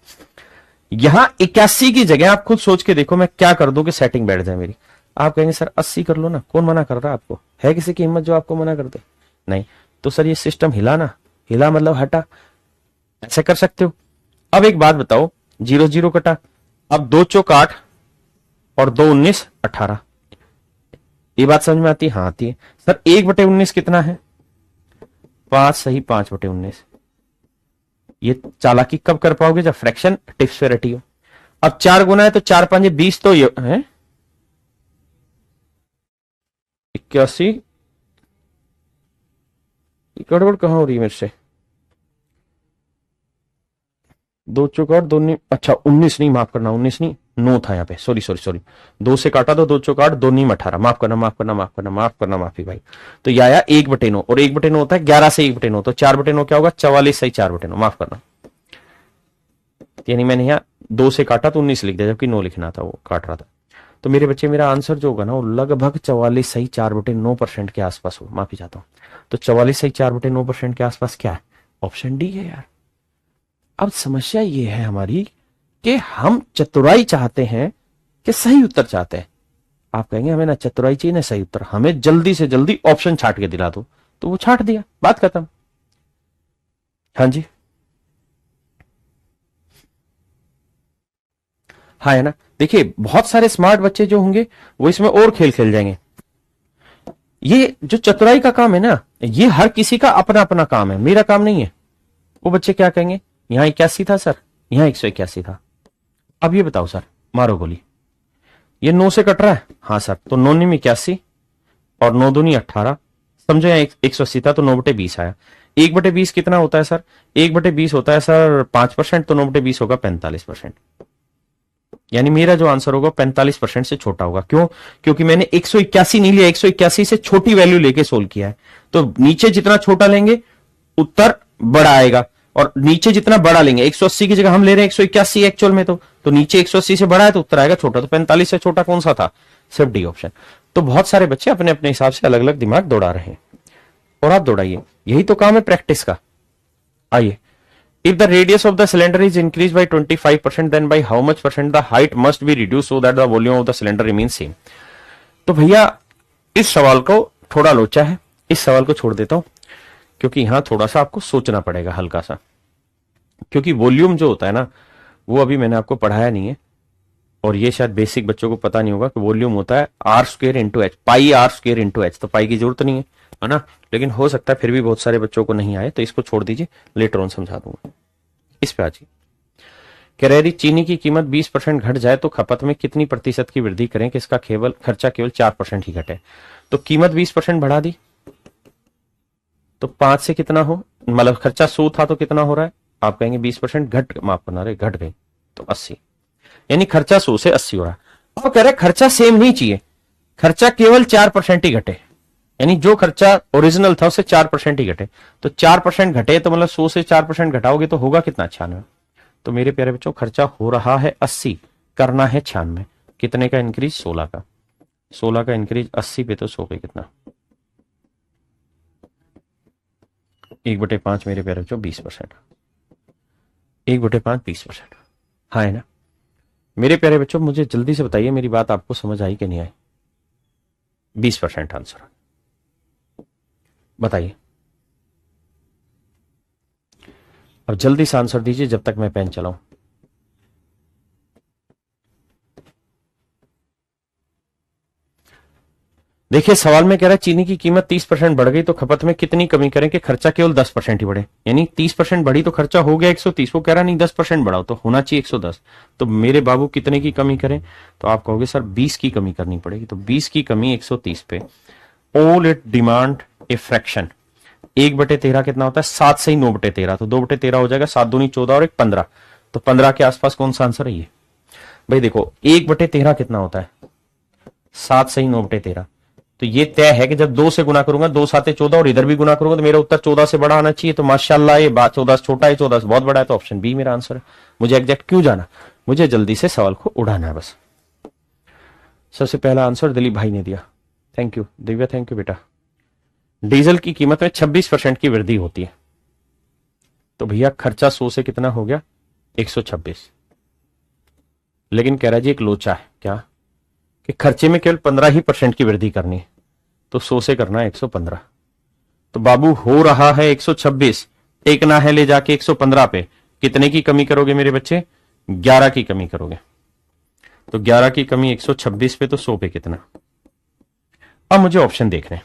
यहां 81 की जगह आप खुद सोच के देखो मैं क्या कर दूं कि सेटिंग बैठ जाए मेरी। आप कहेंगे सर 80 कर लो ना, कौन मना कर रहा है आपको? है किसी की हिम्मत जो आपको मना कर दे? नहीं। तो सर ये सिस्टम हिला ना, हिला मतलब हटा, ऐसे कर सकते हो। अब एक बात बताओ, 0 0 कटा, अब 2 चौक 8 और 2 19 18, ये बात समझ में आती है? हाँ आती है। सर 1/19 कितना है? 5 सही, 5/19। ये चालाकी कब कर पाओगे? जब फ्रैक्शन टिप्स पे रटी हो। अब 4 गुना है तो 4 5 20, तो ये है 81। गड़बड़ कहां हो रही है मेरे से? 2 चौक 8 2 अच्छा 19 नहीं, माफ करना 19 नहीं 9 था यहाँ पे, सॉरी सॉरी सॉरी, 2 से काटा तो 2 चौक 8 2 नीम 18, माफ करना माफ करना माफ करना माफ करना, माफी भाई। तो यह आया 1/9, और 1/9 होता है 11 से 1/9, तो 4/9 क्या होगा? 44 सही 4/9, माफ करना। यानी मैंने यहाँ 2 से काटा तो 19 लिख दिया, जबकि 9 लिखना था, वो काट रहा था। तो मेरे बच्चे मेरा आंसर जो होगा ना वो लगभग 44 सही 4/9% के आसपास हो, माफी चाहता हूं। तो 44 सही 4/9% के आसपास क्या है? ऑप्शन डी है यार। अब समस्या ये है हमारी कि हम चतुराई चाहते हैं कि सही उत्तर चाहते हैं। आप कहेंगे हमें ना चतुराई चाहिए ना सही उत्तर, हमें जल्दी से जल्दी ऑप्शन छाट के दिला दो, तो वो छाट दिया, बात खत्म। हाँ जी, हाँ है ना। देखिए बहुत सारे स्मार्ट बच्चे जो होंगे वो इसमें और खेल खेल जाएंगे। ये जो चतुराई का काम है ना, ये हर किसी का अपना अपना काम है, मेरा काम नहीं है। वो बच्चे क्या कहेंगे, यहां 81 था सर, यहां 181 था। अब ये बताओ सर, मारो गोली, ये 9 से कट रहा है? हाँ सर, तो 9 में 81 और 9 दूनी 18, समझो यहाँ 180 था तो 9/20 आया। 1/20 कितना होता है सर? 1/20 होता है सर 5%, तो 9/20 होगा 45%। यानी मेरा जो आंसर होगा 45% से छोटा होगा। क्यों? क्योंकि मैंने 181 नहीं लिया, 181 से छोटी वैल्यू लेके सोल्व किया है। तो नीचे जितना छोटा लेंगे उत्तर बड़ा आएगा, और नीचे जितना बड़ा लेंगे, 180 की जगह हम ले रहे हैं 181 एक्चुअल में, तो नीचे 180 से बड़ा है तो उत्तर आएगा छोटा। तो 45 से छोटा कौन सा था? सिर्फ डी ऑप्शन। तो बहुत सारे बच्चे अपने अपने हिसाब से अलग अलग दिमाग दौड़ा रहे हैं, और आप दौड़ाइए, यही तो काम है प्रैक्टिस का। आइए, if the radius of the cylinder is increased by 25%, then by how much percent the height must be reduced so that the volume of the cylinder remains same? तो भैया इस सवाल को थोड़ा लोचा है, इस सवाल को छोड़ देता हूं, क्योंकि यहां थोड़ा सा आपको सोचना पड़ेगा हल्का सा, क्योंकि वॉल्यूम जो होता है ना वो अभी मैंने आपको पढ़ाया नहीं है, और ये शायद बेसिक बच्चों को पता नहीं होगा कि वॉल्यूम होता है r² इंटू एच, पाई r² इंटू एच। तो पाई की जरूरत नहीं है ना, लेकिन हो सकता है फिर भी बहुत सारे बच्चों को नहीं आए, तो इसको छोड़ दीजिए, लेटर ऑन समझा दूंगा। इस पे आ जाइए। कह रहे यदि चीनी की कीमत 20% घट जाए तो खपत में कितनी प्रतिशत की वृद्धि करें कि इसका केवल खर्चा केवल 4% ही घटे? तो कीमत 20% बढ़ा दी तो 5 से कितना हो, मतलब खर्चा 100 था तो कितना हो रहा है? आप कहेंगे 20% घट, माफ करना रे, घट गई तो 80, यानी खर्चा 100 से 80 हो रहा है। अब कह रहे खर्चा सेम नहीं चाहिए, खर्चा केवल 4% ही घटे, यानी जो खर्चा ओरिजिनल था उससे 4% ही घटे। तो 4% घटे तो मतलब 100 से 4% घटाओगे तो होगा कितना? 96। तो मेरे प्यारे बच्चों खर्चा हो रहा है 80, करना है 96। कितने का इंक्रीज? 16 का। 16 का इंक्रीज 80 पे तो 100 पे कितना? 1/5 मेरे प्यारे बच्चों 20%। 1/5 20%, हाँ है ना। मेरे प्यारे बच्चों मुझे जल्दी से बताइए मेरी बात आपको समझ आई कि नहीं आई? 20% आंसर बताइए। अब जल्दी से आंसर दीजिए जब तक मैं पेन चलाऊं। देखिए सवाल में कह रहा है चीनी की कीमत 30% बढ़ गई तो खपत में कितनी कमी करें कि खर्चा केवल 10% ही बढ़े? यानी 30% बढ़ी तो खर्चा हो गया 130, वो कह रहा नहीं 10% बढ़ाओ तो होना चाहिए 110। तो मेरे बाबू कितने की कमी करें? तो आप कहोगे सर 20 की कमी करनी पड़ेगी। तो 20 की कमी 130 पे, all it demand a fraction. 1/13 कितना होता है? 7 से ही 9/13, तो 2/13 हो जाएगा, 7 दूनी 14 और 1 15, तो 15 के आसपास कौन सा आंसर है ये? भाई देखो 1/13 कितना होता है, 7 सही 9/13। तो ये तय है कि जब 2 से गुना करूंगा, 2 7 14, और इधर भी गुना करूंगा तो मेरा उत्तर 14 से बड़ा आना चाहिए। तो माशाल्लाह ये बात 14 से छोटा है, 14 से बहुत बड़ा है, तो ऑप्शन बी मेरा आंसर है। मुझे एग्जैक्ट क्यों जाना, मुझे जल्दी से सवाल को उड़ाना है बस। सबसे पहला आंसर दिलीप भाई ने दिया, thank you Divya, thank you बेटा। डीजल की कीमत में 26% की वृद्धि होती है, तो भैया खर्चा 100 से कितना हो गया 126। लेकिन कह रहा जी एक लोचा है क्या, कि खर्चे में केवल 15% की वृद्धि करनी है, तो 100 से करना है 115। तो बाबू हो रहा है 126, टेकना है ले जाके 115 पे। कितने की कमी करोगे मेरे बच्चे, 11 की कमी करोगे। तो 11 की कमी 126 पे, तो 100 पे कितना। अब मुझे ऑप्शन देखने,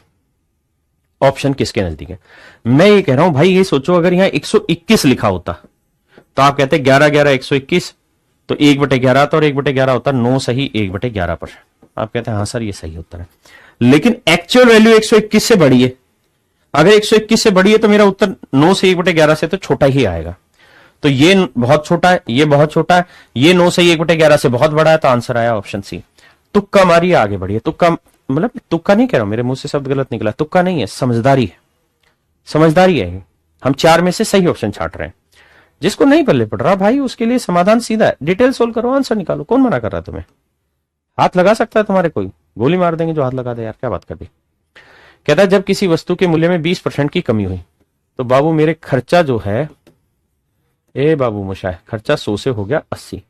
ऑप्शन किसके नजदीक है। मैं ये कह रहा हूं भाई, ये सोचो अगर यहां 121 लिखा होता तो आप कहते 11 11 121, तो 1/11 आता और 1/11 होता 9 सही 1/11%। आप कहते हैं हाँ सर ये सही उत्तर है, लेकिन एक्चुअल वैल्यू 121 से बड़ी है। अगर 121 से बड़ी है तो मेरा उत्तर 9 से 1/11 से तो छोटा ही आएगा। तो ये बहुत छोटा है, ये बहुत छोटा है, ये 9 से 1/11 से बहुत बड़ा है, तो आंसर आया ऑप्शन सी। तुक्का मारिए आगे बढ़िए। तुक्का मतलब तुक्का नहीं कह रहा हूं, मेरे मुंह से शब्द गलत निकला, तुक्का नहीं है, समझदारी है, समझदारी है। हम 4 में से सही ऑप्शन छाट रहे हैं। जिसको नहीं पल्ले पड़ रहा भाई उसके लिए समाधान सीधा है, डिटेल सोल्व करो, आंसर निकालो। कौन मना कर रहा है तुम्हें, हाथ लगा सकता है तुम्हारे, कोई गोली मार देंगे जो हाथ लगा दे। यार क्या बात कर दी। कहता है जब किसी वस्तु के मूल्य में 20% की कमी हुई, तो बाबू मेरे खर्चा जो है, ए बाबू मुशाह, खर्चा 100 से हो गया 80।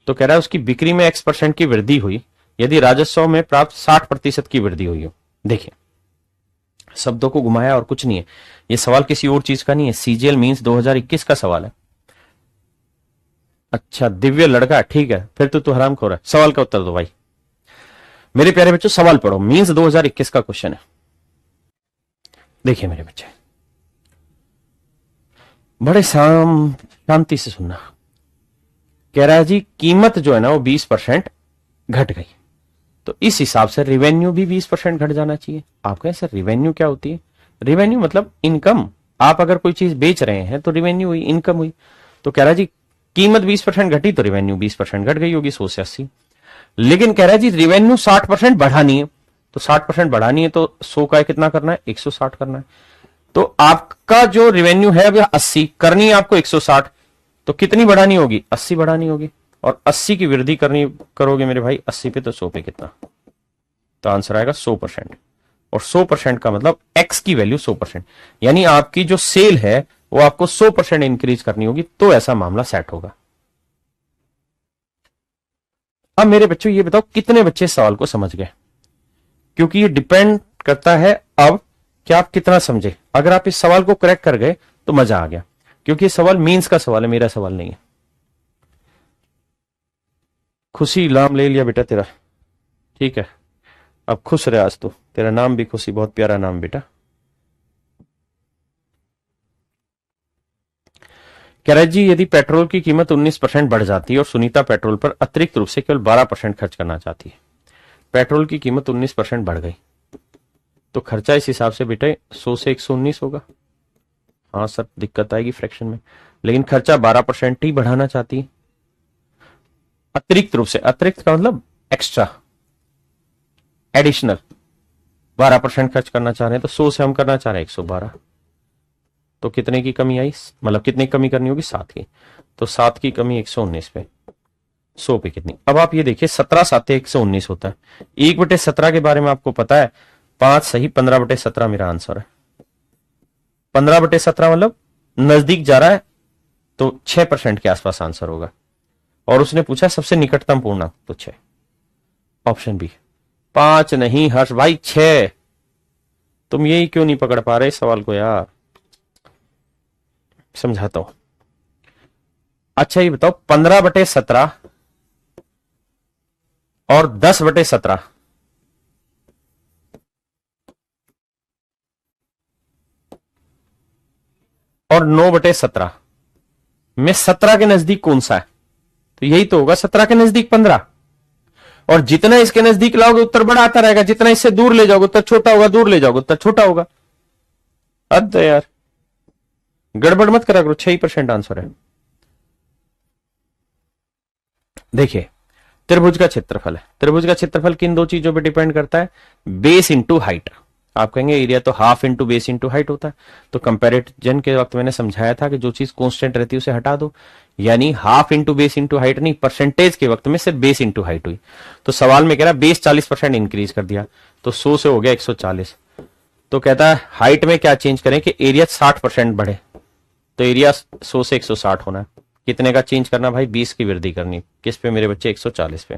तो कह रहा है उसकी बिक्री में X% की वृद्धि हुई यदि राजस्व में प्राप्त 60% की वृद्धि हुई हो। देखिए शब्दों को घुमाया और कुछ नहीं है, ये सवाल किसी और चीज का नहीं है, सीजीएल मींस 2021 का सवाल है। अच्छा दिव्य लड़का, ठीक है फिर तो हराम खो रहा है। सवाल का उत्तर दो भाई मेरे प्यारे बच्चों, सवाल पढ़ो, मींस 2021 का क्वेश्चन है। देखिए मेरे बच्चे बड़े शांति से सुनना। कह रहा है जी कीमत जो है ना वो 20% घट गई, तो इस हिसाब से रेवेन्यू भी 20% घट जाना चाहिए। आप कहें सर रेवेन्यू क्या होती है, रेवेन्यू मतलब इनकम। आप अगर कोई चीज बेच रहे हैं तो रेवेन्यू हुई, इनकम हुई। तो कह रहा है जी कीमत 20% घटी तो रेवेन्यू 20% घट गई होगी, 100 से 80। लेकिन कह रहा है जी रेवेन्यू 60% बढ़ानी है, तो 60% बढ़ानी है तो 100 का कितना करना है 160 करना है। तो आपका जो रेवेन्यू है अभी 80 करनी है आपको 160, तो कितनी बढ़ानी होगी 80 बढ़ानी होगी, और 80 की वृद्धि करनी करोगे मेरे भाई 80 पे, तो 100 पे कितना। तो आंसर आएगा 100%। और 100% का मतलब एक्स की वैल्यू 100%, यानी आपकी जो सेल है वो आपको 100% इंक्रीज करनी होगी, तो ऐसा मामला सेट होगा। अब मेरे बच्चों ये बताओ कितने बच्चे इस सवाल को समझ गए, क्योंकि ये डिपेंड करता है अब कि आप कितना समझे। अगर आप इस सवाल को करेक्ट कर गए तो मजा आ गया, क्योंकि ये सवाल मीन्स का सवाल है, मेरा सवाल नहीं है। खुशी नाम ले लिया बेटा तेरा, ठीक है अब खुश रहे आज तो, तेरा नाम भी खुशी, बहुत प्यारा नाम बेटा। कह रहा है जी यदि पेट्रोल की कीमत 19% बढ़ जाती है और सुनीता पेट्रोल पर अतिरिक्त रूप से केवल 12% खर्च करना चाहती है। पेट्रोल की कीमत 19% बढ़ गई, तो खर्चा इस हिसाब से बेटे 100 से 119 होगा। हाँ सर दिक्कत आएगी फ्रैक्शन में, लेकिन खर्चा 12% ही बढ़ाना चाहती है अतिरिक्त रूप से। अतिरिक्त का मतलब एक्स्ट्रा, एडिशनल 12% खर्च करना चाह रहे हैं, तो 100 से हम करना चाह रहे हैं 112। तो कितने की कमी आई, मतलब कितने की कमी करनी होगी 7 की, तो 7 की कमी 119 पे, 100 पे कितनी। अब आप ये देखिए 17 7 119 होता है, 1/17 के बारे में आपको पता है 5 सही 15/17 मेरा आंसर है। 15/17 मतलब नजदीक जा रहा है, तो 6% के आसपास आंसर होगा। और उसने पूछा सबसे निकटतम पूर्णांक, तो 6, ऑप्शन बी। 5 नहीं हर्ष भाई 6। तुम यही क्यों नहीं पकड़ पा रहे सवाल को यार, समझाता हूं। अच्छा ये बताओ 15/17 और 10/17 और 9/17 में 17 के नजदीक कौन सा है, तो यही तो होगा 17 के नजदीक 15। और जितना इसके नजदीक लाओगे उत्तर बड़ा आता रहेगा, जितना इससे दूर ले जाओगे उत्तर छोटा होगा, दूर ले जाओगे उत्तर छोटा होगा। हद है यार, गड़बड़ मत करा करो, 6% आंसर है। देखिए त्रिभुज का क्षेत्रफल है, त्रिभुज का क्षेत्रफल किन दो चीजों पे डिपेंड करता है, बेस इंटू हाइट। आप कहेंगे एरिया तो half into base into height होता है, तो कंपैरिजन के वक्त मैंने समझाया था कि जो चीज कांस्टेंट रहती है उसे हटा दो, यानी half into base into height नहीं, परसेंटेज के वक्त में सिर्फ बेस इंटू हाइट हुई। तो सवाल में कह रहा बेस 40% इंक्रीज कर दिया, तो 100 से हो गया 140। तो कहता है हाइट में क्या चेंज करें कि एरिया 60% बढ़े, तो एरिया 100 से 160 होना है। कितने का चेंज करना भाई, 20 की वृद्धि करनी, किस पे मेरे बच्चे, 140 पे,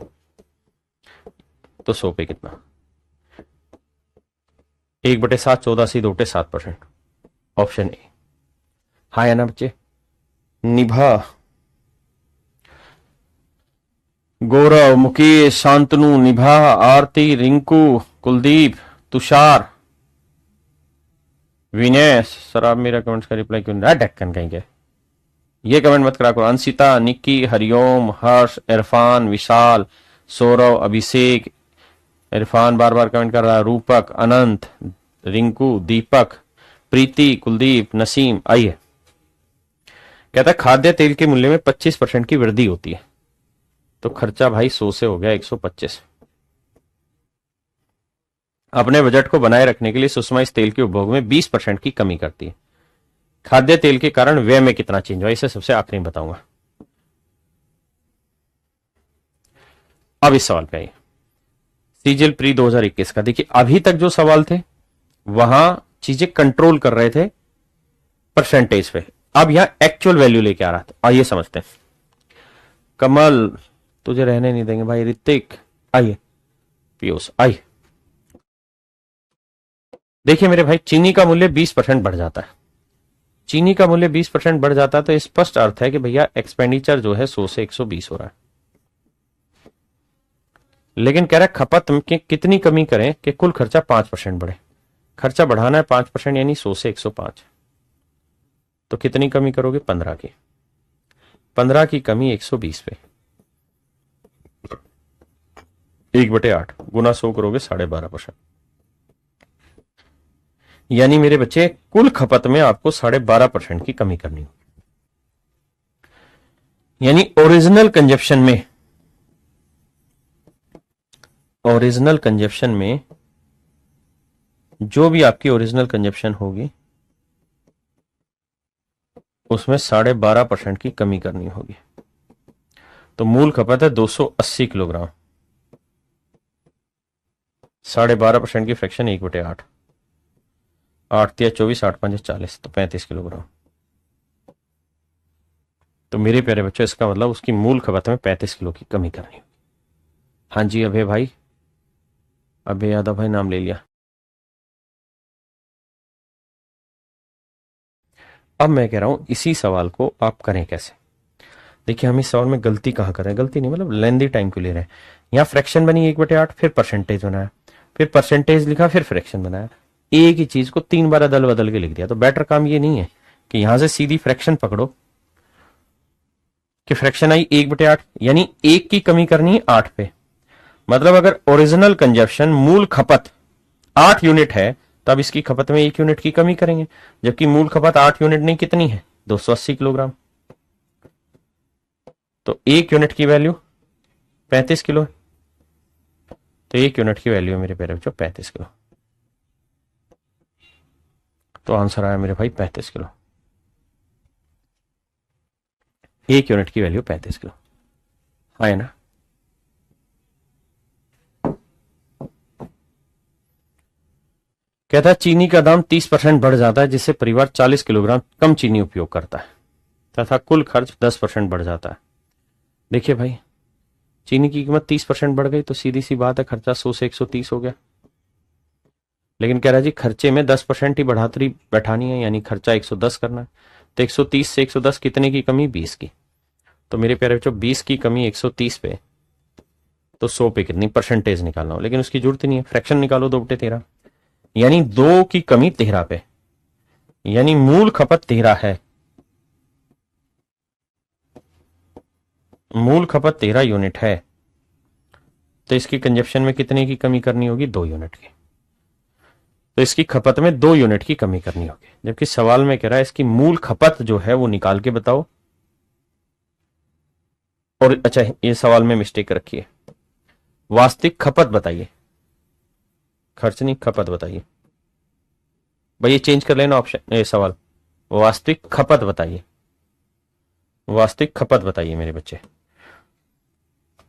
तो 100 पे कितना, 1/7, 14 2/7%, ऑप्शन ए। हाँ है ना बच्चे। निभा, गौरव, मुकेश, शांतनु, निभा, आरती, रिंकू, कुलदीप, तुषार, विनय। सर आप मेरा कमेंट्स का रिप्लाई क्यों नहीं, डेक्कन कहेंगे, ये कमेंट मत करा करो। अंशिता, निक्की, हरिओम, हर्ष, इरफान, विशाल, सौरव, अभिषेक, इरफान बार बार कमेंट कर रहा है, रूपक, अनंत, रिंकू, दीपक, प्रीति, कुलदीप, नसीम। आइए, कहता है खाद्य तेल के मूल्य में 25% की वृद्धि होती है, तो खर्चा भाई 100 से हो गया 125। अपने बजट को बनाए रखने के लिए सुषमा इस तेल के उपभोग में 20% की कमी करती है। खाद्य तेल के कारण व्यय में कितना चेंज हुआ, इसे सबसे आखिरी में बताऊंगा। अब इस सवाल पे आइए, सीजीएल प्री 2021 का। देखिए अभी तक जो सवाल थे वहां चीजें कंट्रोल कर रहे थे परसेंटेज पे, अब यहां एक्चुअल वैल्यू लेके आ रहा था। आइए समझते हैं। कमल, तुझे रहने नहीं देंगे भाई। ऋतिक, आइए। पीयूष, आइए। देखिए मेरे भाई, चीनी का मूल्य 20% बढ़ जाता है, चीनी का मूल्य 20% बढ़ जाता है, तो स्पष्ट अर्थ है कि भैया एक्सपेंडिचर जो है 100 से 120 हो रहा है। लेकिन कह रहा है खपत में कितनी कमी करें कि कुल खर्चा 5% बढ़े। खर्चा बढ़ाना है 5%, यानी 100 से 105, तो कितनी कमी करोगे, 15 की। 15 की कमी 120 पे, 1/8 गुना 100 करोगे 12.5%, यानी मेरे बच्चे कुल खपत में आपको 12.5% की कमी करनी होगी। यानी ओरिजिनल कंजप्शन में जो भी आपकी ओरिजिनल कंजप्शन होगी उसमें 12.5% की कमी करनी होगी। तो मूल खपत है 280 किलोग्राम, 12.5% की फ्रैक्शन 1/8, 8 या 24, 8 5 40, तो 35 किलोग्राम। तो मेरे प्यारे बच्चों इसका मतलब उसकी मूल खपत में 35 किलो की कमी करनी होगी। हाँ जी अभय भाई, अभय यादव भाई नाम ले लिया। अब मैं कह रहा हूं इसी सवाल को आप करें कैसे। देखिए हम इस सवाल में गलती कहां कर रहे हैं, गलती नहीं मतलब लेंदी टाइम क्यों ले रहे हैं। यहां फ्रैक्शन बनी 1/8, फिर परसेंटेज बनाया, फिर परसेंटेज लिखा, फिर फ्रैक्शन बनाया, एक ही चीज को 3 बार अदल बदल के लिख दिया। तो बेटर काम ये नहीं है कि यहां से सीधी फ्रैक्शन पकड़ो कि फ्रैक्शन आई 1/8, यानी 1 की कमी करनी है 8 पे। मतलब अगर ओरिजिनल कंजप्शन मूल खपत 8 यूनिट है, तब इसकी खपत में 1 यूनिट की कमी करेंगे, जबकि मूल खपत 8 यूनिट नहीं, कितनी है, 280 किलोग्राम। तो 1 यूनिट की वैल्यू 35 किलो है, तो 1 यूनिट की वैल्यू है मेरे प्यारे बच्चों 35 किलो। तो आंसर आया मेरे भाई 35 किलो, 1 यूनिट की वैल्यू 35 किलो। है ना। कहता है चीनी का दाम 30% बढ़ जाता है, जिससे परिवार 40 किलोग्राम कम चीनी उपयोग करता है, तथा कुल खर्च 10% बढ़ जाता है। देखिए भाई, चीनी की कीमत 30% बढ़ गई तो सीधी सी बात है खर्चा 100 से 130 हो गया। लेकिन कह रहा है जी खर्चे में 10% ही बढ़ातरी बैठानी है, यानी खर्चा 110 करना है। तो 130 से 110 कितने की कमी, 20 की। तो मेरे प्यारे बच्चों 20 की कमी 130 पे, तो 100 पे कितनी परसेंटेज निकालना हो, लेकिन उसकी जरूरत ही नहीं है, फ्रैक्शन निकालो 2/13, यानी 2 की कमी 13 पे, यानी मूल खपत 13 है, मूल खपत 13 यूनिट है, तो इसकी कंजप्शन में कितने की कमी करनी होगी, 2 यूनिट की। तो इसकी खपत में 2 यूनिट की कमी करनी होगी, जबकि सवाल में कह रहा है इसकी मूल खपत जो है वो निकाल के बताओ, और अच्छा ये सवाल में मिस्टेक रखी है, वास्तविक खपत बताइए, खर्च नहीं खपत बताइए भाई, ये चेंज कर लेना ऑप्शन, ये सवाल वास्तविक खपत बताइए, वास्तविक खपत बताइए मेरे बच्चे।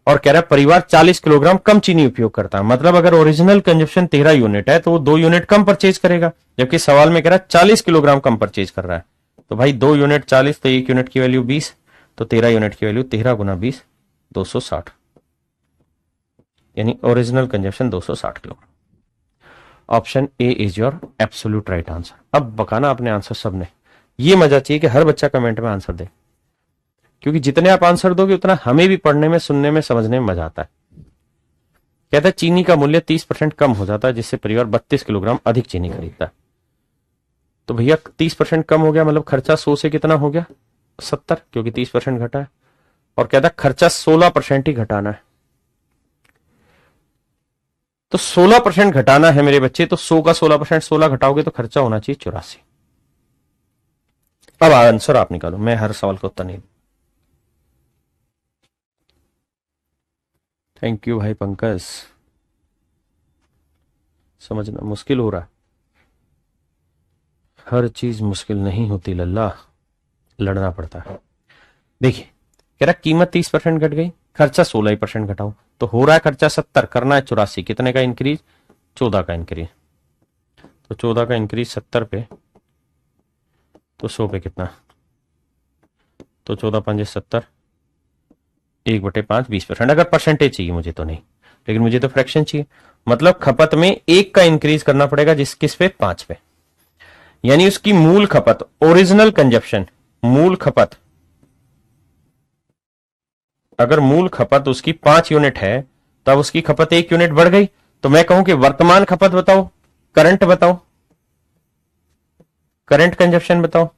और कह रहा है परिवार 40 किलोग्राम कम चीनी उपयोग करता है, मतलब अगर ओरिजिनल कंजप्शन 13 यूनिट है तो वो 2 यूनिट कम परचेज करेगा, जबकि सवाल में कह रहा है 40 किलोग्राम कम परचेज कर रहा है। तो भाई 2 यूनिट 40 तो 1 यूनिट की वैल्यू 20, तो 13 यूनिट की वैल्यू 13 गुना 20 260, यानी original consumption 260 kilogram. Option A is your absolute right answer. अब बकाना अपने आंसर सबने, ये मजा चाहिए कि हर बच्चा कमेंट में आंसर दे, क्योंकि जितने आप आंसर दोगे उतना हमें भी पढ़ने में, सुनने में, समझने में मजा आता है। कहता है चीनी का मूल्य 30% कम हो जाता है जिससे परिवार 32 किलोग्राम अधिक चीनी खरीदता है। तो भैया 30% कम हो गया, मतलब खर्चा 100 से कितना हो गया 70, क्योंकि 30% घटा है। और कहता है खर्चा 16% ही घटाना है, तो 16% घटाना है मेरे बच्चे, तो 100 का 16%, 16 घटाओगे तो खर्चा होना चाहिए 84। अब आंसर आप निकालो, मैं हर सवाल का उत्तर नहीं। थैंक यू भाई पंकज, समझना मुश्किल हो रहा है, हर चीज मुश्किल नहीं होती लल्ला, लड़ना पड़ता है। देखिए कह रहा कीमत 30% घट गई, खर्चा 16% घटाओ, तो हो रहा है खर्चा 70, करना है 84, कितने का इंक्रीज 14 का इंक्रीज, तो 14 का इंक्रीज 70 पे, तो 100 पे कितना, तो 14 5 70, 1/5 20%। अगर परसेंटेज चाहिए मुझे तो नहीं, लेकिन मुझे तो फ्रैक्शन चाहिए, मतलब खपत में 1 का इंक्रीज करना पड़ेगा, जिस किस पे 5 पे, यानी उसकी मूल खपत, ओरिजिनल कंजप्शन, मूल खपत, अगर मूल खपत उसकी 5 यूनिट है तब उसकी खपत 1 यूनिट बढ़ गई, तो मैं कहूं कि वर्तमान खपत बताओ, करंट बताओ, करंट कंजप्शन बताओ,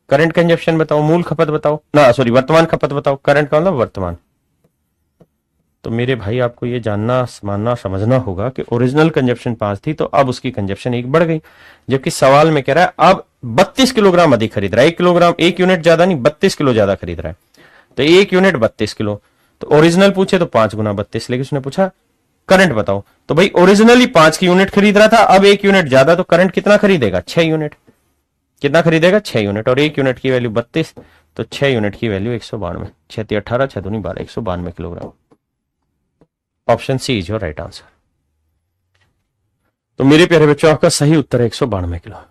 करंट कंजप्शन बताओ, मूल खपत बताओ ना, सॉरी वर्तमान खपत बताओ, करंट का मतलब वर्तमान। तो मेरे भाई आपको ये जानना, मानना, समझना होगा कि ओरिजिनल कंजप्शन 5 थी तो अब उसकी कंजप्शन 1 बढ़ गई, जबकि सवाल में कह रहा है अब 32 किलोग्राम अधिक खरीद रहा है, 1 किलोग्राम 1 यूनिट ज्यादा नहीं 32 किलो ज्यादा खरीद रहा है, तो 1 यूनिट 32 किलो, तो ओरिजिनल पूछे तो 5 गुना 32, लेकिन उसने पूछा करंट बताओ, तो भाई ओरिजिनली 5 की यूनिट खरीद रहा था, अब 1 यूनिट ज्यादा, तो करंट कितना खरीदेगा 6 यूनिट, कितना खरीदेगा 6 यूनिट, और 1 यूनिट की वैल्यू 32, तो 6 यूनिट की वैल्यू 192, 6 18 6 दूनी 12, 192 kilogram. Option C is your right answer. तो मेरे प्यारे बच्चों आपका सही उत्तर है 192 किलो,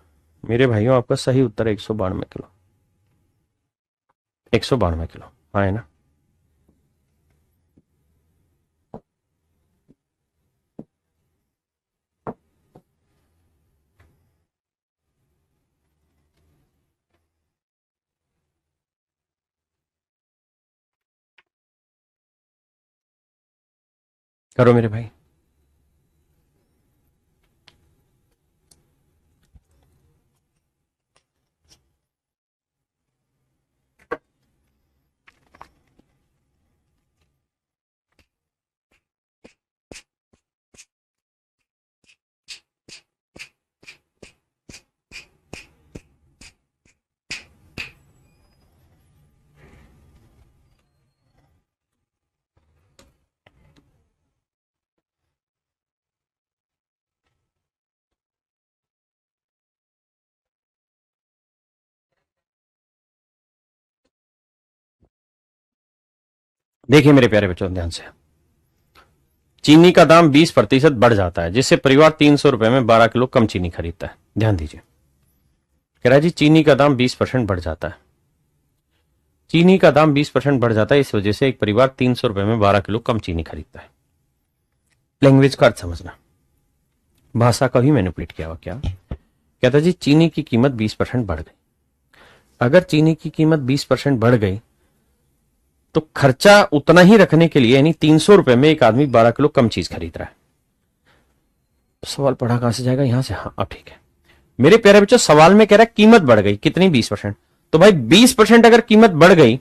मेरे भाइयों आपका सही उत्तर है 192 किलो, 192 किलो, हाँ है ना। करो मेरे भाई। देखिए मेरे प्यारे बच्चों ध्यान से, चीनी का दाम 20% बढ़ जाता है जिससे परिवार 300 रुपए में 12 किलो कम चीनी खरीदता है। ध्यान दीजिए, कह रहा है जी चीनी का दाम 20% बढ़ जाता है, चीनी का दाम 20% बढ़ जाता है, इस वजह से एक परिवार 300 रुपए में 12 किलो कम चीनी खरीदता है। लैंग्वेज का अर्थ समझना, भाषा का ही मैनिपुलेट किया हुआ क्या, कहता जी चीनी की कीमत 20% बढ़ गई, अगर चीनी की कीमत 20% बढ़ गई तो खर्चा उतना ही रखने के लिए, यानी 300 रुपए में एक आदमी 12 किलो कम चीज खरीद रहा है। सवाल पढ़ा कहां से जाएगा, यहां से, हाँ अब ठीक है। मेरे प्यारे बच्चों सवाल में कह रहा है कीमत बढ़ गई, कितनी 20%, तो भाई 20% अगर कीमत बढ़ गई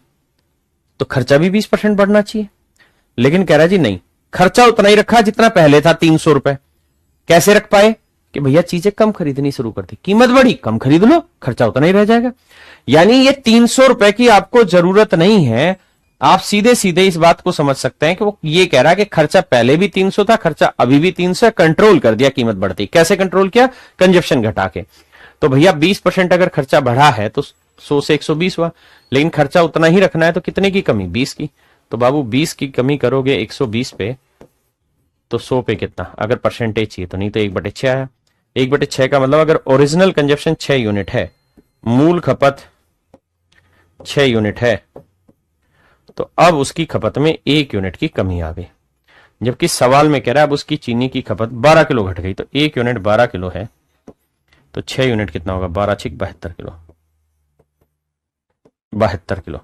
तो खर्चा भी 20% बढ़ना चाहिए, लेकिन कह रहा है जी नहीं, खर्चा उतना ही रखा जितना पहले था 300 रुपए। कैसे रख पाए कि भैया चीजें कम खरीदनी शुरू कर दी, कीमत बढ़ी कम खरीद लो, खर्चा उतना ही रह जाएगा। यानी ये 300 रुपए की आपको जरूरत नहीं है। आप सीधे सीधे इस बात को समझ सकते हैं कि वो ये कह रहा है कि खर्चा पहले भी 300 था, खर्चा अभी भी 300 है, कंट्रोल कर दिया कीमत बढ़ती। कैसे कंट्रोल किया? कंजप्शन घटा के। तो भैया 20% अगर खर्चा बढ़ा है तो 100 से 120 हुआ, लेकिन खर्चा उतना ही रखना है तो कितने की कमी? 20 की। तो बाबू 20 की कमी करोगे 120 पे तो 100 पे कितना? अगर परसेंटेज चाहिए तो, नहीं तो 1/6 आया। 1/6 का मतलब अगर ओरिजिनल कंजप्शन 6 यूनिट है, मूल खपत 6 यूनिट है, तो अब उसकी खपत में 1 यूनिट की कमी आ गई। जबकि सवाल में कह रहा है अब उसकी चीनी की खपत 12 किलो घट गई, तो 1 यूनिट 12 किलो है, तो 6 यूनिट कितना होगा? 12 6 72 किलो। 72 किलो